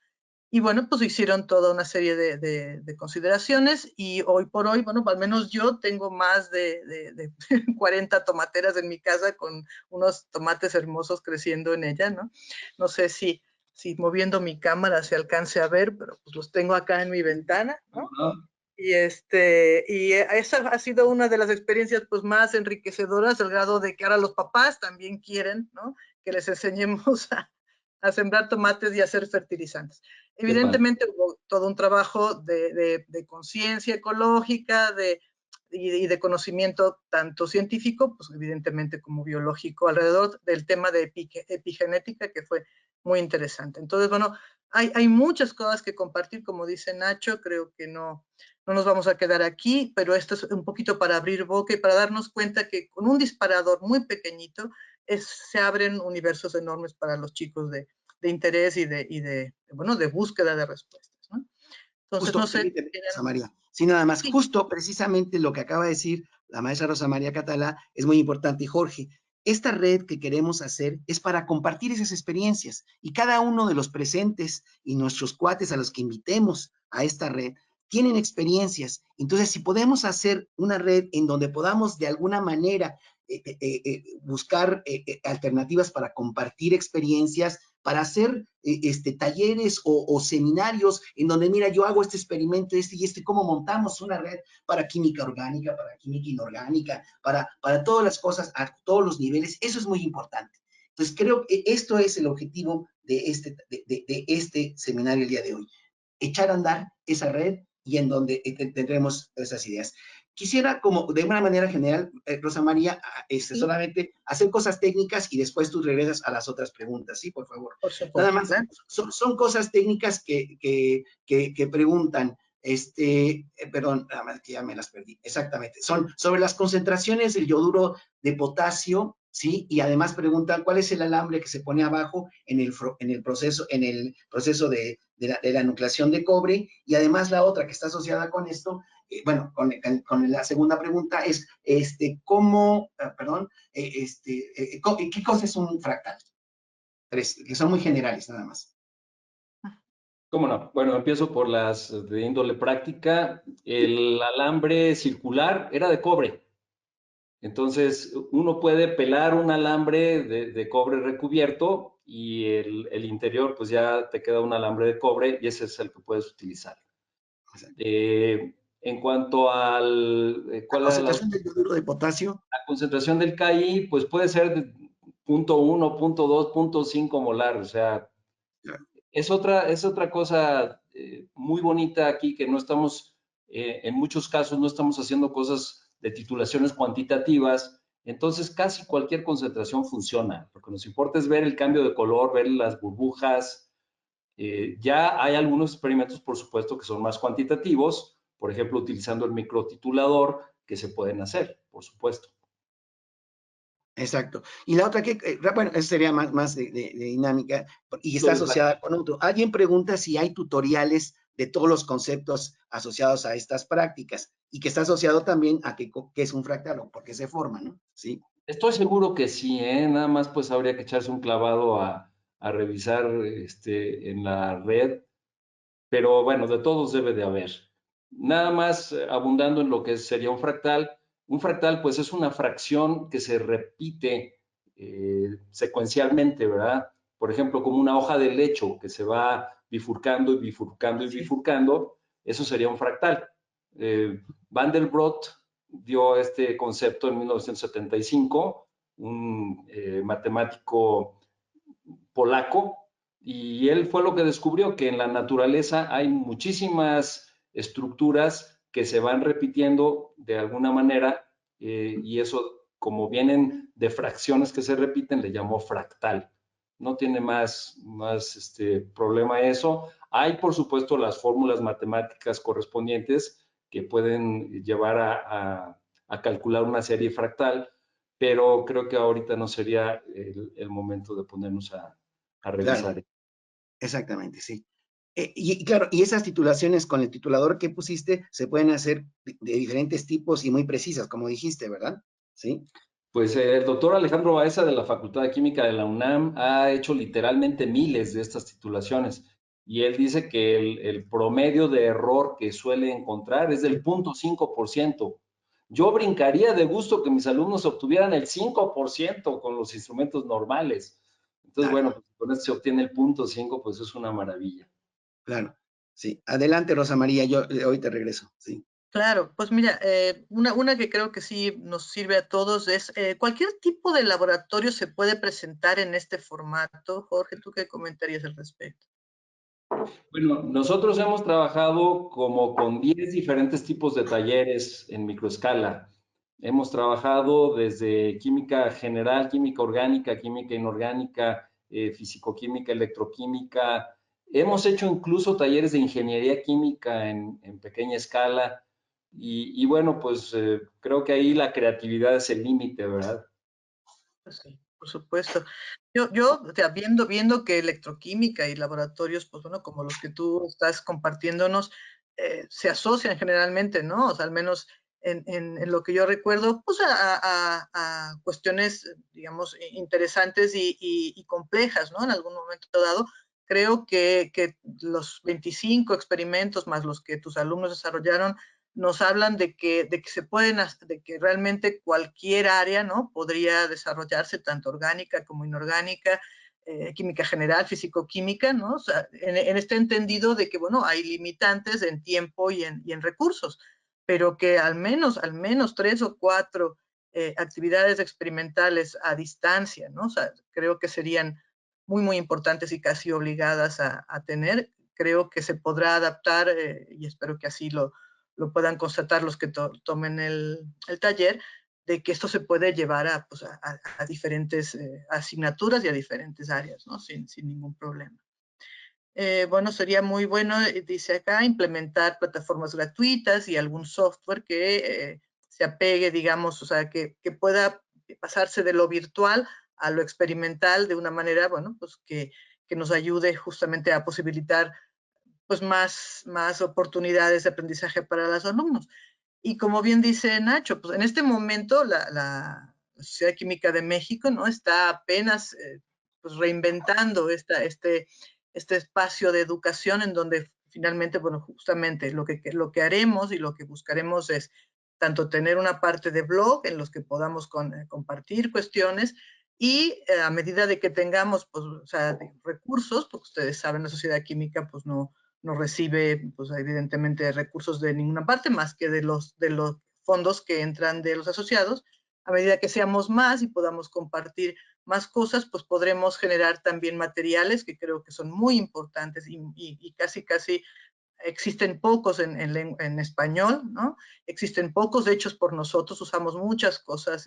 Y bueno, pues hicieron toda una serie de consideraciones y hoy por hoy, bueno, al menos yo tengo más de 40 tomateras en mi casa con unos tomates hermosos creciendo en ella, ¿no? No sé si moviendo mi cámara se alcance a ver, pero pues los tengo acá en mi ventana, ¿no? Y esa ha sido una de las experiencias pues más enriquecedoras, al grado de que ahora los papás también quieren, ¿no? Que les enseñemos a sembrar tomates y a hacer fertilizantes. Evidentemente hubo todo un trabajo de conciencia ecológica y de conocimiento tanto científico, pues evidentemente como biológico, alrededor del tema de epigenética, que fue muy interesante. Entonces, bueno, hay muchas cosas que compartir, como dice Nacho, creo que no nos vamos a quedar aquí, pero esto es un poquito para abrir boca y para darnos cuenta que con un disparador muy pequeñito se abren universos enormes para los chicos de interés y de búsqueda de respuestas, ¿no? Entonces, Justo, no sé. Rosa María. Sí, nada más. Sí. Justo, precisamente lo que acaba de decir la maestra Rosa María Catalá es muy importante. Y Jorge, esta red que queremos hacer es para compartir esas experiencias y cada uno de los presentes y nuestros cuates a los que invitemos a esta red tienen experiencias. Entonces, si podemos hacer una red en donde podamos de alguna manera buscar alternativas para compartir experiencias, para hacer talleres o seminarios en donde, mira, yo hago este experimento, cómo montamos una red para química orgánica, para química inorgánica, para todas las cosas, a todos los niveles. Eso es muy importante. Entonces, creo que esto es el objetivo de este seminario el día de hoy. Echar a andar esa red y en donde tendremos esas ideas. Quisiera, como de una manera general, Rosa María, Sí. solamente hacer cosas técnicas y después tú regresas a las otras preguntas, ¿sí? Por favor. Por supuesto. Nada más, son cosas técnicas que preguntan, perdón, nada más que ya me las perdí, exactamente, son sobre las concentraciones del yoduro de potasio, ¿sí? Y además preguntan cuál es el alambre que se pone abajo en el proceso de la nucleación de cobre, y además la otra que está asociada con esto, bueno, con la segunda pregunta es, ¿cómo, perdón, qué cosa es un fractal? Tres, que son muy generales, nada más. ¿Cómo no? Bueno, empiezo por las de índole práctica. El alambre circular era de cobre. Entonces, uno puede pelar un alambre de cobre recubierto y el interior, pues ya te queda un alambre de cobre y ese es el que puedes utilizar. En cuanto al... ¿cuál la era concentración del yoduro de potasio? La concentración del KI, pues puede ser de 0.1, 0.2, 0.5 molar. O sea, es otra cosa muy bonita aquí que no estamos, en muchos casos no estamos haciendo cosas de titulaciones cuantitativas, entonces casi cualquier concentración funciona. Lo que nos importa es ver el cambio de color, ver las burbujas. Ya hay algunos experimentos, por supuesto, que son más cuantitativos, por ejemplo, utilizando el microtitulador, que se pueden hacer, por supuesto. Exacto. Y la otra que, bueno, eso sería más de dinámica y está Lo de asociada con otro. Alguien pregunta si hay tutoriales de todos los conceptos asociados a estas prácticas y que está asociado también a qué es un fractal o por qué se forma, ¿no? Sí. Estoy seguro que sí, ¿eh? Nada más pues habría que echarse un clavado a revisar en la red, pero bueno, de todos debe de haber. Nada más abundando en lo que sería un fractal pues es una fracción que se repite secuencialmente, ¿verdad? Por ejemplo, como una hoja de lecho que se va bifurcando y bifurcando y Sí. bifurcando, eso sería un fractal. Van der Brood dio este concepto en 1975, un matemático polaco, y él fue lo que descubrió, que en la naturaleza hay muchísimas estructuras que se van repitiendo de alguna manera, y eso, como vienen de fracciones que se repiten, le llamó fractal. No tiene más problema eso. Hay, por supuesto, las fórmulas matemáticas correspondientes que pueden llevar a calcular una serie fractal, pero creo que ahorita no sería el momento de ponernos a Claro, revisar. exactamente, sí. Y claro, y esas titulaciones con el titulador que pusiste se pueden hacer de diferentes tipos y muy precisas, como dijiste, ¿verdad? Sí. Pues el doctor Alejandro Baeza de la Facultad de Química de la UNAM ha hecho literalmente miles de estas titulaciones y él dice que el promedio de error que suele encontrar es del 0.5%. Yo brincaría de gusto que mis alumnos obtuvieran el 5% con los instrumentos normales. Entonces, Claro, bueno, pues, con esto se obtiene el 0.5, pues es una maravilla. claro. Sí. Adelante, Rosa María, yo hoy te regreso. Sí. Claro, pues mira, una que creo que sí nos sirve a todos es cualquier tipo de laboratorio se puede presentar en este formato. Jorge, ¿tú qué comentarías al respecto? Bueno, nosotros hemos trabajado como con 10 diferentes tipos de talleres en microescala. Hemos trabajado desde química general, química orgánica, química inorgánica, fisicoquímica, electroquímica. Hemos hecho incluso talleres de ingeniería química en pequeña escala. Y bueno, pues creo que ahí la creatividad es el límite, ¿verdad? Pues sí, por supuesto. O sea, viendo que electroquímica y laboratorios, pues bueno, como los que tú estás compartiéndonos, se asocian generalmente, ¿no? O sea, al menos en lo que yo recuerdo, pues a cuestiones, digamos, interesantes y complejas, ¿no? En algún momento dado. Creo que los 25 experimentos más los que tus alumnos desarrollaron nos hablan de que se pueden, de que realmente cualquier área, ¿no? Podría desarrollarse, tanto orgánica como inorgánica, química general, físico-química, ¿no? O sea, en este entendido de que, bueno, hay limitantes en tiempo y en recursos, pero que al menos 3 o 4 actividades experimentales a distancia, ¿no? O sea, creo que serían muy importantes y casi obligadas a tener. Creo que se podrá adaptar y espero que así lo puedan constatar los que tomen el taller, de que esto se puede llevar pues a diferentes asignaturas y a diferentes áreas, ¿no? Sin ningún problema. Bueno, sería muy bueno, dice acá, implementar plataformas gratuitas y algún software que se apegue, digamos, o sea, que pueda pasarse de lo virtual a lo experimental de una manera, bueno, pues que nos ayude justamente a posibilitar pues más oportunidades de aprendizaje para los alumnos. Y como bien dice Nacho, pues en este momento la Sociedad Química de México, ¿no? Está apenas pues reinventando este espacio de educación en donde finalmente, bueno, justamente lo que haremos y lo que buscaremos es tanto tener una parte de blog en los que podamos compartir cuestiones y a medida de que tengamos, pues, o sea, recursos, porque ustedes saben, la Sociedad Química, pues no recibe, pues evidentemente, recursos de ninguna parte más que de los fondos que entran de los asociados. A medida que seamos más y podamos compartir más cosas, pues podremos generar también materiales que creo que son muy importantes y casi existen pocos en español, ¿no? Existen pocos hechos por nosotros, usamos muchas cosas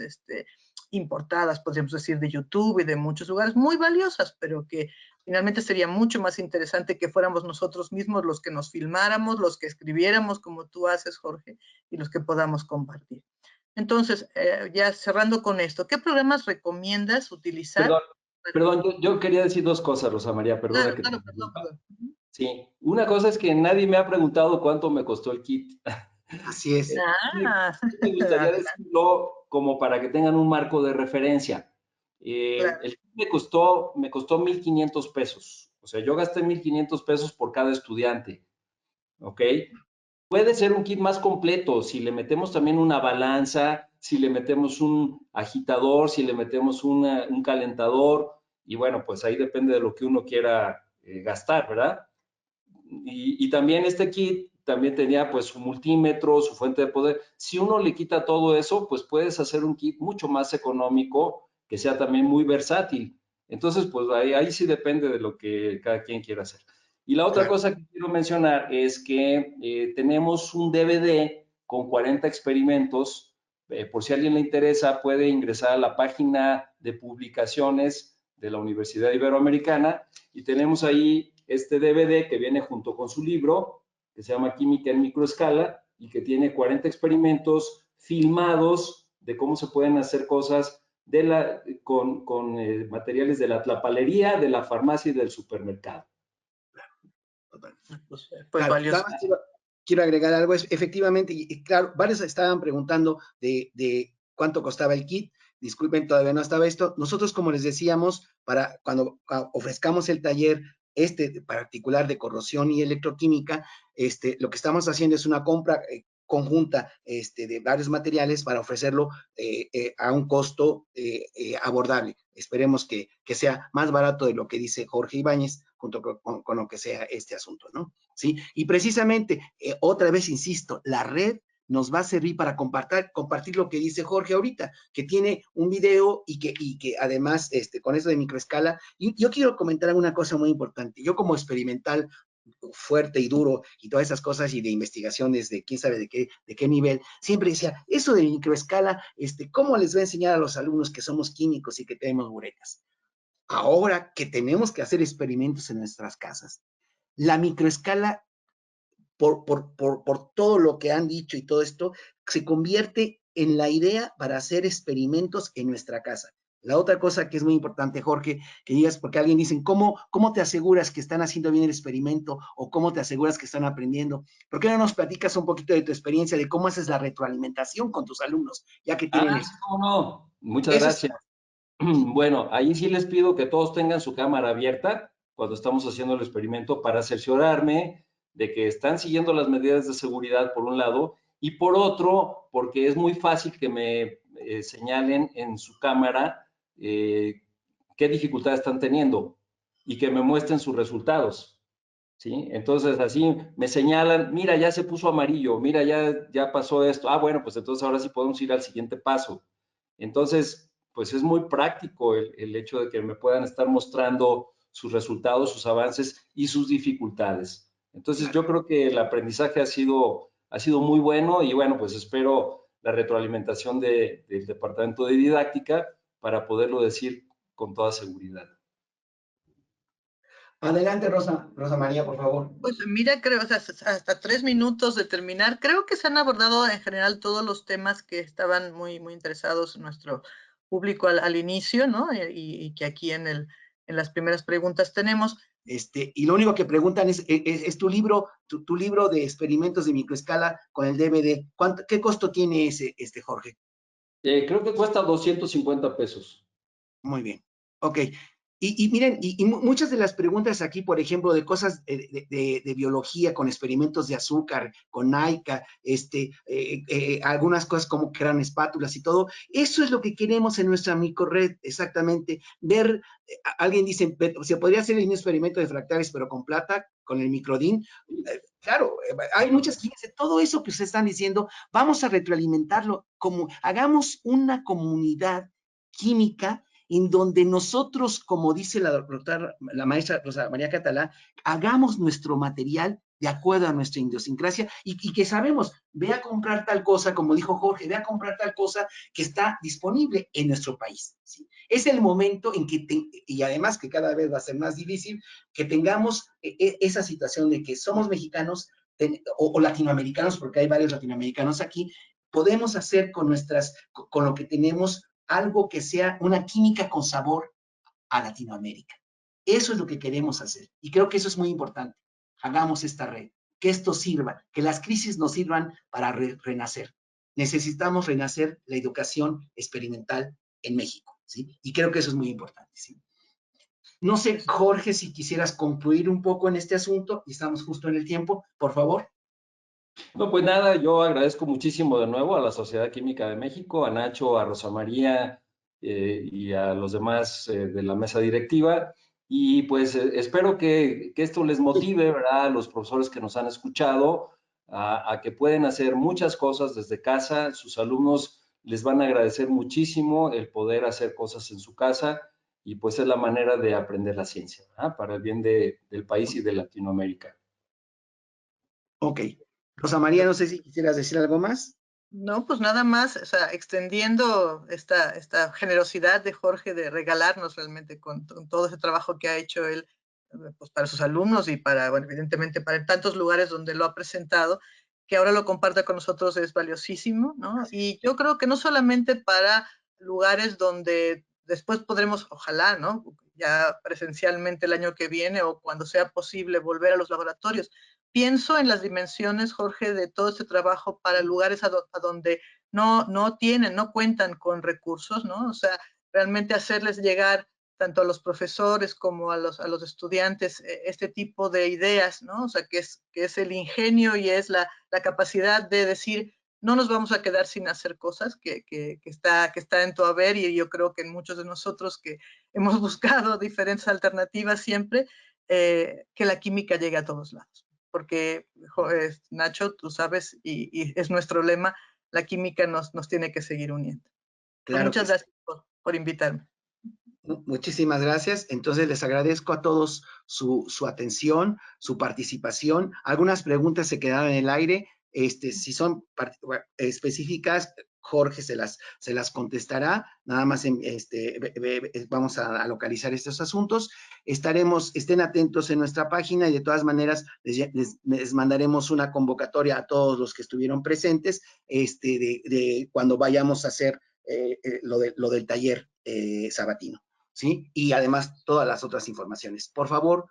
importadas, podríamos decir, de YouTube y de muchos lugares, muy valiosas, pero que finalmente sería mucho más interesante que fuéramos nosotros mismos los que nos filmáramos, los que escribiéramos como tú haces, Jorge, y los que podamos compartir. Entonces, ya cerrando con esto, ¿qué programas recomiendas utilizar? Perdón, yo quería decir dos cosas, Rosa María, perdona Claro, que te claro, perdón, interrumpa. perdón. Sí, una cosa es que nadie me ha preguntado cuánto me costó el kit. Así es. Ah, Me gustaría adelante, decirlo como para que tengan un marco de referencia. claro. El kit me costó 1,500 pesos. O sea, yo gasté 1,500 pesos por cada estudiante. ¿Ok? Puede ser un kit más completo si le metemos también una balanza, si le metemos un agitador, si le metemos un calentador, y bueno, pues ahí depende de lo que uno quiera gastar, ¿verdad? Y también este kit también tenía pues su multímetro, su fuente de poder. Si uno le quita todo eso, pues puedes hacer un kit mucho más económico, que sea también muy versátil. Entonces, pues ahí sí depende de lo que cada quien quiera hacer. Y la otra Claro. cosa que quiero mencionar es que tenemos un DVD con 40 experimentos. Por si a alguien le interesa, puede ingresar a la página de publicaciones de la Universidad Iberoamericana y tenemos ahí este DVD que viene junto con su libro, que se llama Química en Microescala y que tiene 40 experimentos filmados de cómo se pueden hacer cosas con materiales de la tlapalería, de la farmacia y del supermercado. Pues Claro, nada valioso. más quiero agregar algo. Efectivamente, y claro, varios estaban preguntando de cuánto costaba el kit. Disculpen, todavía no estaba esto. Nosotros, como les decíamos, para cuando ofrezcamos el taller particular de corrosión y electroquímica, lo que estamos haciendo es una compra conjunta de varios materiales para ofrecerlo a un costo abordable. Esperemos que sea más barato de lo que dice Jorge Ibáñez, junto con lo que sea este asunto, ¿no? ¿Sí? Y precisamente, otra vez insisto, la red nos va a servir para compartir lo que dice Jorge ahorita, que tiene un video y que además, con eso de microescala, y yo quiero comentar una cosa muy importante. Yo como experimental fuerte y duro y todas esas cosas y de investigaciones de quién sabe de qué nivel, siempre decía, eso de microescala, ¿cómo les va a enseñar a los alumnos que somos químicos y que tenemos buretas? Ahora que tenemos que hacer experimentos en nuestras casas, la microescala, por todo lo que han dicho y todo esto, se convierte en la idea para hacer experimentos en nuestra casa. La otra cosa que es muy importante, Jorge, que digas, porque alguien dice, ¿cómo te aseguras que están haciendo bien el experimento o cómo te aseguras que están aprendiendo? ¿Por qué no nos platicas un poquito de tu experiencia, de cómo haces la retroalimentación con tus alumnos, ya que tienen eso? ¿Cómo no? Muchas Eso es, gracias. Bueno, ahí sí les pido que todos tengan su cámara abierta cuando estamos haciendo el experimento para cerciorarme de que están siguiendo las medidas de seguridad por un lado y por otro, porque es muy fácil que me señalen en su cámara qué dificultades están teniendo y que me muestren sus resultados. ¿Sí? Entonces así me señalan, mira, ya se puso amarillo, mira, ya pasó esto. Ah, bueno, pues entonces ahora sí podemos ir al siguiente paso. Entonces, pues es muy práctico el hecho de que me puedan estar mostrando sus resultados, sus avances y sus dificultades. Entonces, yo creo que el aprendizaje ha sido muy bueno y bueno, pues espero la retroalimentación del Departamento de Didáctica para poderlo decir con toda seguridad. Adelante, Rosa María, por favor. Pues mira, creo, o sea, hasta 3 minutos de terminar. Creo que se han abordado en general todos los temas que estaban muy, muy interesados en nuestro público al inicio, ¿no? Y que aquí en las primeras preguntas tenemos. Y lo único que preguntan es tu libro, tu libro de experimentos de microescala con el DVD. ¿Qué costo tiene ese, Jorge? Creo que cuesta 250 pesos. Muy bien. Ok. Y miren, muchas de las preguntas aquí, por ejemplo, de cosas de biología con experimentos de azúcar, con NAICA, algunas cosas como que eran espátulas y todo, eso es lo que queremos en nuestra microred, exactamente. Ver, alguien dice, se podría hacer el mismo experimento de fractales, pero con plata, con el microdín. Claro, hay muchas químicas, todo eso que ustedes están diciendo, vamos a retroalimentarlo, como hagamos una comunidad química en donde nosotros, como dice la maestra Rosa María Catalá, hagamos nuestro material de acuerdo a nuestra idiosincrasia y que sabemos, ve a comprar tal cosa, como dijo Jorge, ve a comprar tal cosa que está disponible en nuestro país. ¿Sí? Es el momento en que, y además que cada vez va a ser más difícil, que tengamos esa situación de que somos mexicanos o latinoamericanos, porque hay varios latinoamericanos aquí, podemos hacer con lo que tenemos algo que sea una química con sabor a Latinoamérica. Eso es lo que queremos hacer. Y creo que eso es muy importante. Hagamos esta red, que esto sirva, que las crisis nos sirvan para renacer. Necesitamos renacer la educación experimental en México, ¿sí? Y creo que eso es muy importante, ¿sí? No sé, Jorge, si quisieras concluir un poco en este asunto, y estamos justo en el tiempo, por favor. No, pues nada, yo agradezco muchísimo de nuevo a la Sociedad Química de México, a Nacho, a Rosa María y a los demás de la mesa directiva. Y pues espero que esto les motive, ¿verdad? A los profesores que nos han escuchado a que pueden hacer muchas cosas desde casa. Sus alumnos les van a agradecer muchísimo el poder hacer cosas en su casa y pues es la manera de aprender la ciencia, ¿verdad? Para el bien del país y de Latinoamérica. Ok. Rosa María, no sé si quisieras decir algo más. No, pues nada más, o sea, extendiendo esta generosidad de Jorge de regalarnos realmente con todo ese trabajo que ha hecho él, pues para sus alumnos y para, bueno, evidentemente para tantos lugares donde lo ha presentado, que ahora lo comparta con nosotros es valiosísimo, ¿no? Y yo creo que no solamente para lugares donde después podremos, ojalá, ¿no? Ya presencialmente el año que viene o cuando sea posible volver a los laboratorios. Pienso en las dimensiones, Jorge, de todo este trabajo para lugares a donde no tienen, no cuentan con recursos, ¿no? O sea, realmente hacerles llegar tanto a los profesores como a los estudiantes este tipo de ideas, ¿no? O sea, que es el ingenio y es la capacidad de decir, no nos vamos a quedar sin hacer cosas, que está en tu haber, y yo creo que en muchos de nosotros que hemos buscado diferentes alternativas siempre, que la química llegue a todos lados. Porque, Nacho, tú sabes, y es nuestro lema, la química nos tiene que seguir uniendo. Claro, pues muchas gracias por invitarme. Muchísimas gracias. Entonces les agradezco a todos su atención, su participación. Algunas preguntas se quedaron en el aire. Si son específicas, Jorge se las contestará. Nada más vamos a localizar estos asuntos. Estén atentos en nuestra página y de todas maneras les mandaremos una convocatoria a todos los que estuvieron presentes de cuando vayamos a hacer lo del taller sabatino. ¿Sí? Y además todas las otras informaciones. Por favor,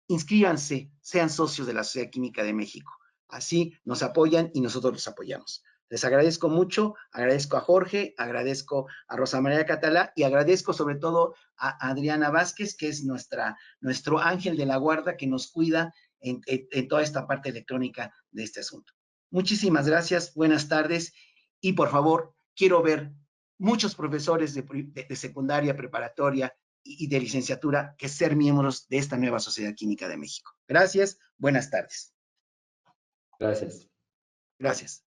inscríbanse, sean socios de la Sociedad Química de México. Así nos apoyan y nosotros los apoyamos. Les agradezco mucho, agradezco a Jorge, agradezco a Rosa María Catalá y agradezco sobre todo a Adriana Vázquez, que es nuestro ángel de la guarda que nos cuida en toda esta parte electrónica de este asunto. Muchísimas gracias, buenas tardes y por favor, quiero ver muchos profesores de secundaria, preparatoria y de licenciatura que ser miembros de esta nueva Sociedad Química de México. Gracias, buenas tardes. Gracias. Gracias.